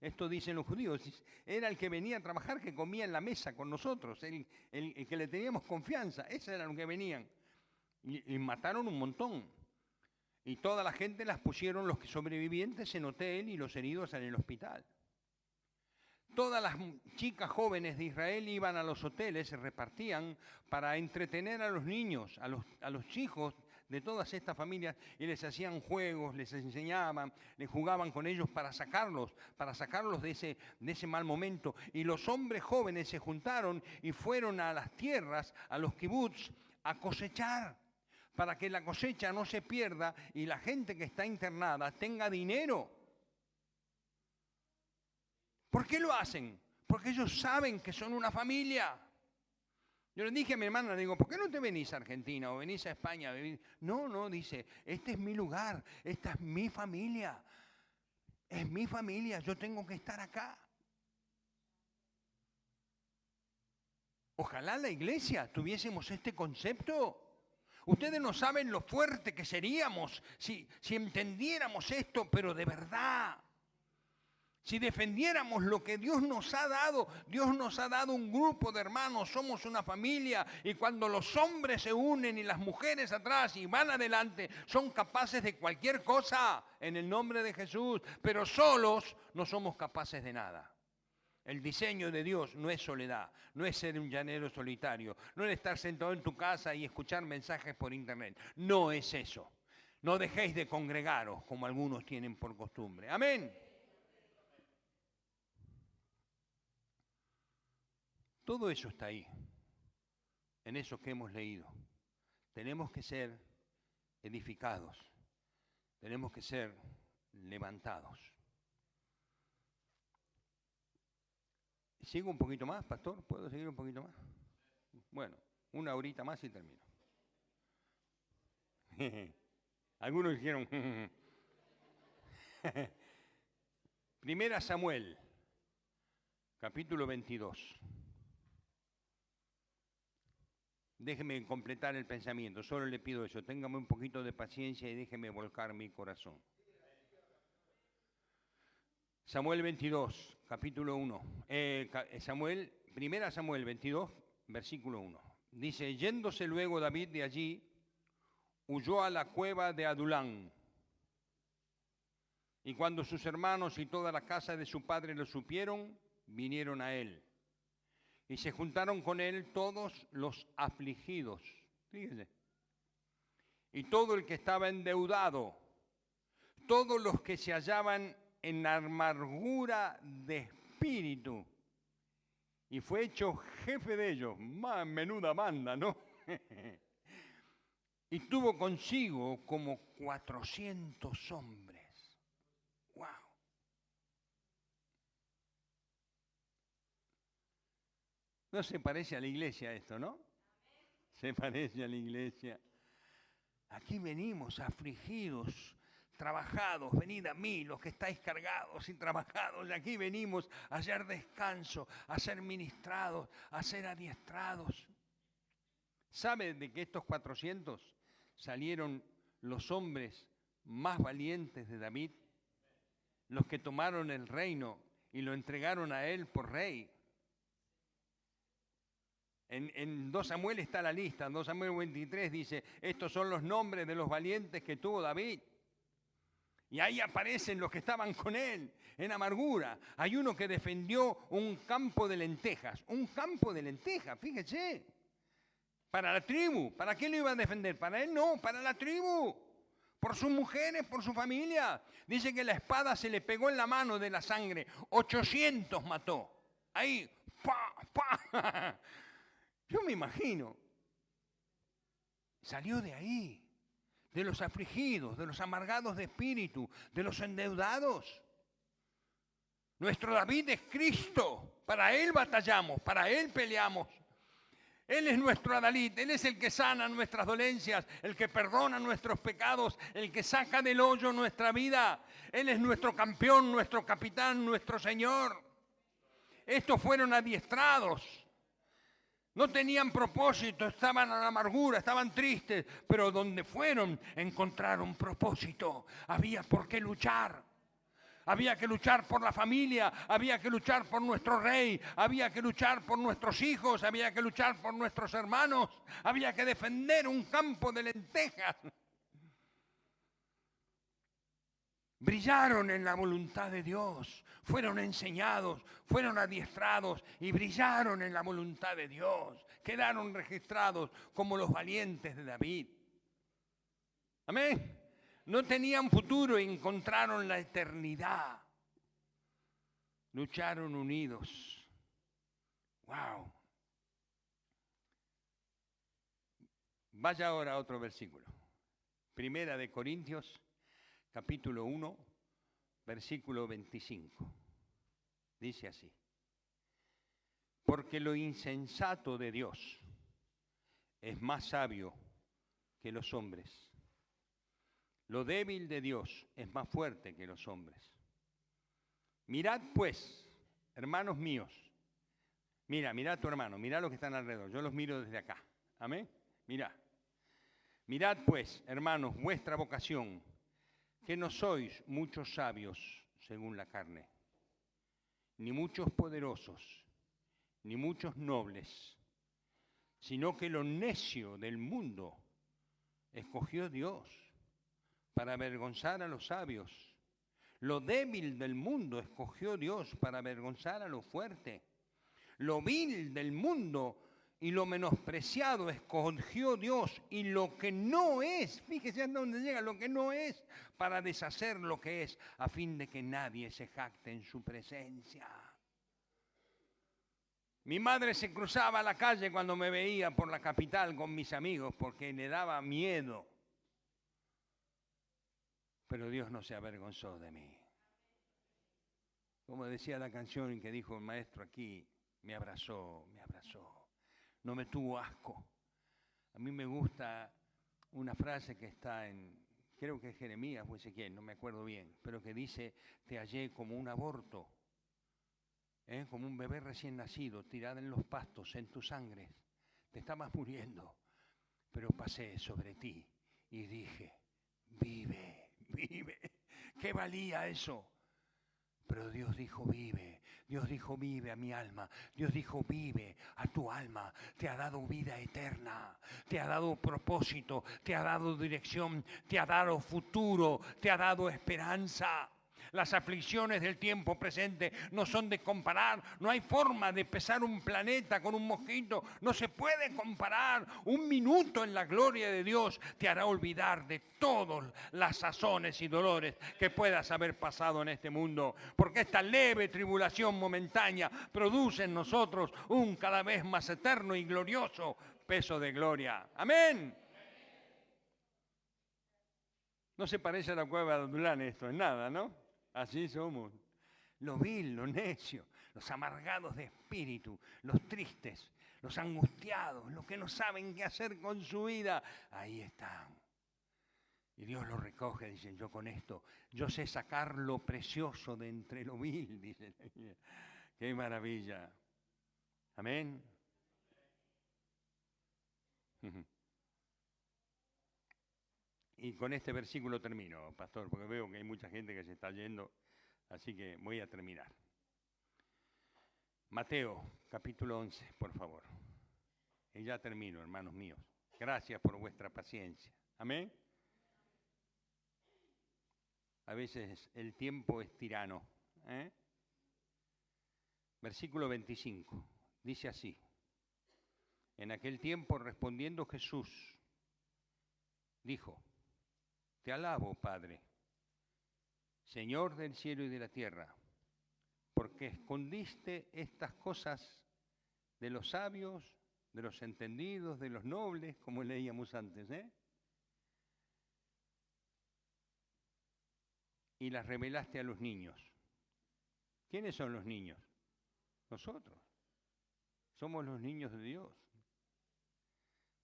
Esto dicen los judíos, era el que venía a trabajar, que comía en la mesa con nosotros, el que le teníamos confianza, esos eran los que venían. Y mataron un montón. Y toda la gente las pusieron, los sobrevivientes en hotel y los heridos en el hospital. Todas las chicas jóvenes de Israel iban a los hoteles, se repartían para entretener a los niños, a los hijos de todas estas familias, y les hacían juegos, les enseñaban, les jugaban con ellos para sacarlos de ese mal momento. Y los hombres jóvenes se juntaron y fueron a las tierras, a los kibutz, a cosechar, para que la cosecha no se pierda y la gente que está internada tenga dinero. ¿Por qué lo hacen? Porque ellos saben que son una familia. Yo le dije a mi hermana, le digo, ¿por qué no te venís a Argentina o venís a España? No, dice, este es mi lugar, esta es mi familia. Es mi familia, yo tengo que estar acá. Ojalá la iglesia tuviésemos este concepto. Ustedes no saben lo fuerte que seríamos si entendiéramos esto, pero de verdad. Si defendiéramos lo que Dios nos ha dado un grupo de hermanos, somos una familia, y cuando los hombres se unen y las mujeres atrás y van adelante, son capaces de cualquier cosa en el nombre de Jesús, pero solos no somos capaces de nada. El diseño de Dios no es soledad, no es ser un llanero solitario, no es estar sentado en tu casa y escuchar mensajes por internet, no es eso. No dejéis de congregaros como algunos tienen por costumbre. Amén. Todo eso está ahí, en eso que hemos leído. Tenemos que ser edificados, tenemos que ser levantados. ¿Sigo un poquito más, pastor? ¿Puedo seguir un poquito más? Bueno, una horita más y termino. Algunos dijeron... Primera Samuel, capítulo 22. Déjeme completar el pensamiento, solo le pido eso, téngame un poquito de paciencia y déjeme volcar mi corazón. Samuel 22, capítulo 1. Primera Samuel 22, versículo 1. Dice, yéndose luego David de allí, huyó a la cueva de Adulán. Y cuando sus hermanos y toda la casa de su padre lo supieron, vinieron a él. Y se juntaron con él todos los afligidos, fíjense, y todo el que estaba endeudado, todos los que se hallaban en amargura de espíritu, y fue hecho jefe de ellos. Más menuda banda, ¿no? Y tuvo consigo como 400 hombres. ¡Wow! No se parece a la iglesia esto, ¿no? Se parece a la iglesia. Aquí venimos afligidos, trabajados, venid a mí, los que estáis cargados y trabajados. Aquí venimos a hallar descanso, a ser ministrados, a ser adiestrados. ¿Sabe de que estos 400 salieron los hombres más valientes de David? Los que tomaron el reino y lo entregaron a él por rey. En 2 Samuel está la lista, en 2 Samuel 23 dice, estos son los nombres de los valientes que tuvo David. Y ahí aparecen los que estaban con él, en amargura. Hay uno que defendió un campo de lentejas, fíjese, para la tribu. ¿Para qué lo iba a defender? Para él no, para la tribu, por sus mujeres, por su familia. Dice que la espada se le pegó en la mano de la sangre, 800 mató. Ahí, ¡pa! Yo me imagino, salió de ahí, de los afligidos, de los amargados de espíritu, de los endeudados. Nuestro David es Cristo, para Él batallamos, para Él peleamos. Él es nuestro adalid, Él es el que sana nuestras dolencias, el que perdona nuestros pecados, el que saca del hoyo nuestra vida. Él es nuestro campeón, nuestro capitán, nuestro Señor. Estos fueron adiestrados. No tenían propósito, estaban en amargura, estaban tristes, pero donde fueron encontraron propósito. Había por qué luchar. Había que luchar por la familia, había que luchar por nuestro rey, había que luchar por nuestros hijos, había que luchar por nuestros hermanos, había que defender un campo de lentejas. brillaron en la voluntad de Dios, fueron enseñados, fueron adiestrados y brillaron en la voluntad de Dios. Quedaron registrados como los valientes de David. Amén. No tenían futuro y encontraron la eternidad. Lucharon unidos. Wow. Vaya ahora a otro versículo. Primera de Corintios, capítulo 1, versículo 25. Dice así: porque lo insensato de Dios es más sabio que los hombres. Lo débil de Dios es más fuerte que los hombres. Mirad pues, hermanos míos, mira a tu hermano, mira los que están alrededor, yo los miro desde acá, amén, mirad pues, hermanos, vuestra vocación, que no sois muchos sabios según la carne, ni muchos poderosos, ni muchos nobles, sino que lo necio del mundo escogió Dios para avergonzar a los sabios. Lo débil del mundo escogió Dios para avergonzar a lo fuerte. Lo vil del mundo y lo menospreciado escogió Dios, y lo que no es, fíjese a dónde llega, lo que no es, para deshacer lo que es, a fin de que nadie se jacte en su presencia. Mi madre se cruzaba la calle cuando me veía por la capital con mis amigos porque le daba miedo. Pero Dios no se avergonzó de mí. Como decía la canción que dijo el maestro aquí, me abrazó, no me tuvo asco. A mí me gusta una frase que está en, creo que es Jeremías o Ezequiel, no me acuerdo bien, pero que dice: te hallé como un aborto, como un bebé recién nacido, tirada en los pastos, en tu sangre, te estabas muriendo, pero pasé sobre ti y dije, vive, vive. ¿Qué valía eso? Pero Dios dijo, vive. Dios dijo, vive a mi alma. Dios dijo, vive a tu alma. Te ha dado vida eterna. Te ha dado propósito. Te ha dado dirección. Te ha dado futuro. Te ha dado esperanza. Las aflicciones del tiempo presente no son de comparar. No hay forma de pesar un planeta con un mosquito. No se puede comparar. Un minuto en la gloria de Dios te hará olvidar de todas las sazones y dolores que puedas haber pasado en este mundo. Porque esta leve tribulación momentánea produce en nosotros un cada vez más eterno y glorioso peso de gloria. Amén. No se parece a la cueva de Adulán esto, en nada, ¿no? Así somos. Lo vil, lo necio, los amargados de espíritu, los tristes, los angustiados, los que no saben qué hacer con su vida, ahí están. Y Dios los recoge, dice, yo con esto, yo sé sacar lo precioso de entre lo vil, dice. Qué maravilla. Amén. Y con este versículo termino, pastor, porque veo que hay mucha gente que se está yendo, así que voy a terminar. Mateo, capítulo 11, por favor. Y ya termino, hermanos míos. Gracias por vuestra paciencia. Amén. A veces el tiempo es tirano. Versículo 25, dice así. En aquel tiempo, respondiendo Jesús, dijo, te alabo, Padre, Señor del cielo y de la tierra, porque escondiste estas cosas de los sabios, de los entendidos, de los nobles, como leíamos antes, y las revelaste a los niños. ¿Quiénes son los niños? Nosotros. Somos los niños de Dios.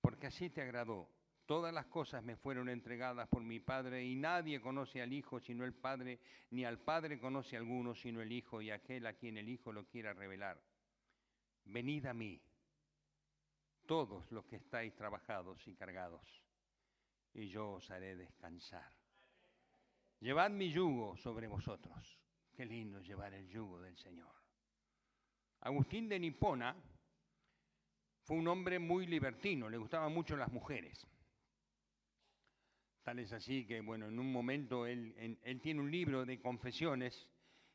Porque así te agradó. Todas las cosas me fueron entregadas por mi Padre, y nadie conoce al Hijo sino el Padre, ni al Padre conoce a alguno sino el Hijo, y aquel a quien el Hijo lo quiera revelar. Venid a mí, todos los que estáis trabajados y cargados, y yo os haré descansar. Llevad mi yugo sobre vosotros. Qué lindo llevar el yugo del Señor. Agustín de Hipona fue un hombre muy libertino, le gustaban mucho las mujeres. Tal es así que, bueno, en un momento él tiene un libro de confesiones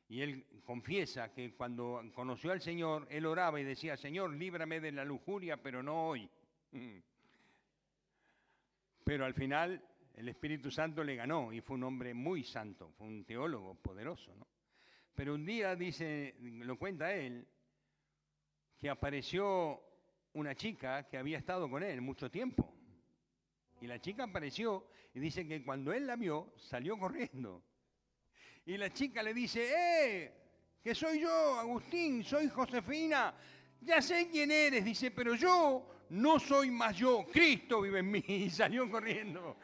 y él confiesa que cuando conoció al Señor, él oraba y decía, Señor, líbrame de la lujuria, pero no hoy. Pero al final el Espíritu Santo le ganó y fue un hombre muy santo, fue un teólogo poderoso, ¿no? Pero un día dice, lo cuenta él, que apareció una chica que había estado con él mucho tiempo. Y la chica apareció y dice que cuando él la vio, salió corriendo. Y la chica le dice, que soy yo, Agustín, soy Josefina, ya sé quién eres, dice, pero yo no soy más yo, Cristo vive en mí. Y salió corriendo.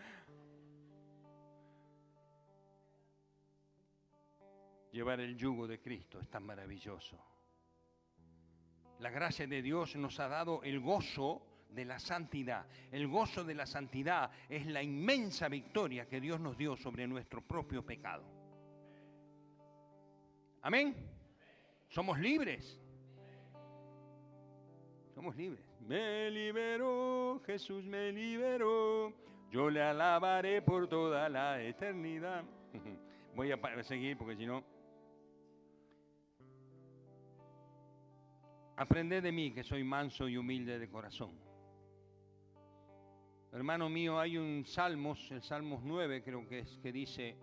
Llevar el yugo de Cristo es tan maravilloso. La gracia de Dios nos ha dado el gozo de la santidad. El gozo de la santidad es la inmensa victoria que Dios nos dio sobre nuestro propio pecado. Amén. Somos libres. Somos libres. Me liberó, Jesús me liberó. Yo le alabaré por toda la eternidad. Voy a seguir porque si no... Aprended de mí que soy manso y humilde de corazón. Hermano mío, hay un Salmos, el Salmos 9 creo que es, que dice,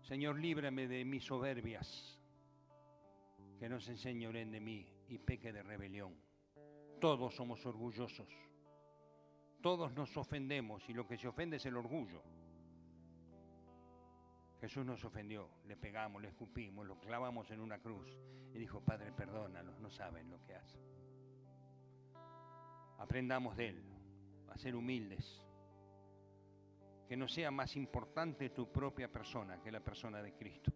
Señor, líbrame de mis soberbias, que no se enseñoren de mí y peque de rebelión. Todos somos orgullosos, todos nos ofendemos y lo que se ofende es el orgullo. Jesús nos ofendió, le pegamos, le escupimos, lo clavamos en una cruz y dijo, Padre, perdónalos, no saben lo que hacen. Aprendamos de Él, a ser humildes, que no sea más importante tu propia persona que la persona de Cristo,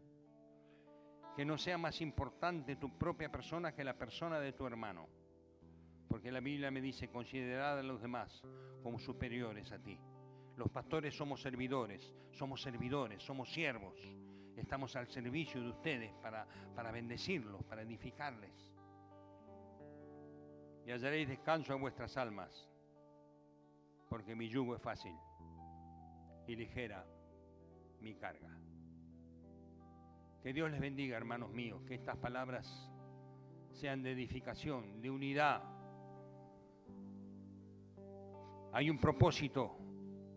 que no sea más importante tu propia persona que la persona de tu hermano, porque la Biblia me dice, considerad a los demás como superiores a ti. Los pastores somos servidores, somos siervos. Estamos al servicio de ustedes para bendecirlos, para edificarles. Y hallaréis descanso a vuestras almas, porque mi yugo es fácil y ligera mi carga. Que Dios les bendiga, hermanos míos, que estas palabras sean de edificación, de unidad. Hay un propósito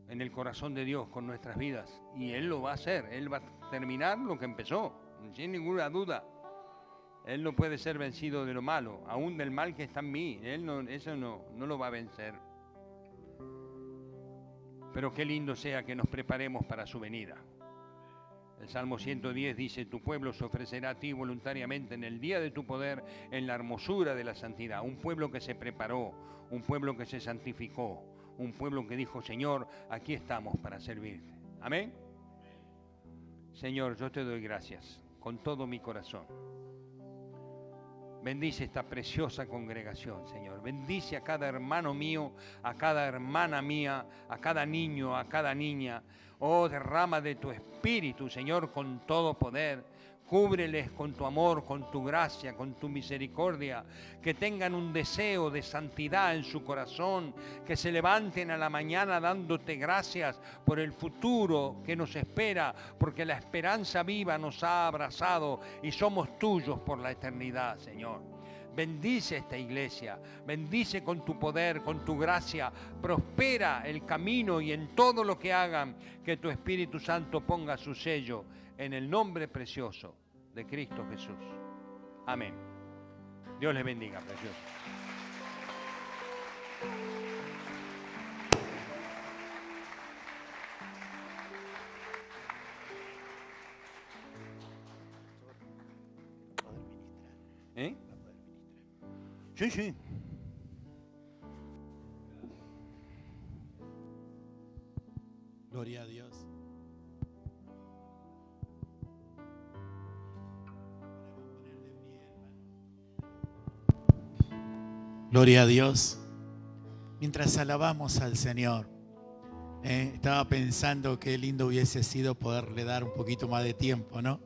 en el corazón de Dios con nuestras vidas y Él lo va a hacer, Él va a terminar lo que empezó, sin ninguna duda. Él no puede ser vencido de lo malo, aún del mal que está en mí, eso no lo va a vencer. Pero qué lindo sea que nos preparemos para su venida. El Salmo 110 dice, tu pueblo se ofrecerá a ti voluntariamente en el día de tu poder, en la hermosura de la santidad. Un pueblo que se preparó, un pueblo que se santificó, un pueblo que dijo, Señor, aquí estamos para servirte. Amén. Señor, yo te doy gracias con todo mi corazón. Bendice esta preciosa congregación, Señor. Bendice a cada hermano mío, a cada hermana mía, a cada niño, a cada niña. Oh, derrama de tu espíritu, Señor, con todo poder. Cúbreles con tu amor, con tu gracia, con tu misericordia, que tengan un deseo de santidad en su corazón, que se levanten a la mañana dándote gracias por el futuro que nos espera, porque la esperanza viva nos ha abrazado y somos tuyos por la eternidad, Señor. Bendice esta iglesia, bendice con tu poder, con tu gracia, prospera el camino y en todo lo que hagan, que tu Espíritu Santo ponga su sello en el nombre precioso de Cristo Jesús. Amén. Dios les bendiga, precioso. ¿Eh? Sí, sí. Gloria a Dios. Gloria a Dios. Mientras alabamos al Señor, estaba pensando qué lindo hubiese sido poderle dar un poquito más de tiempo, ¿no?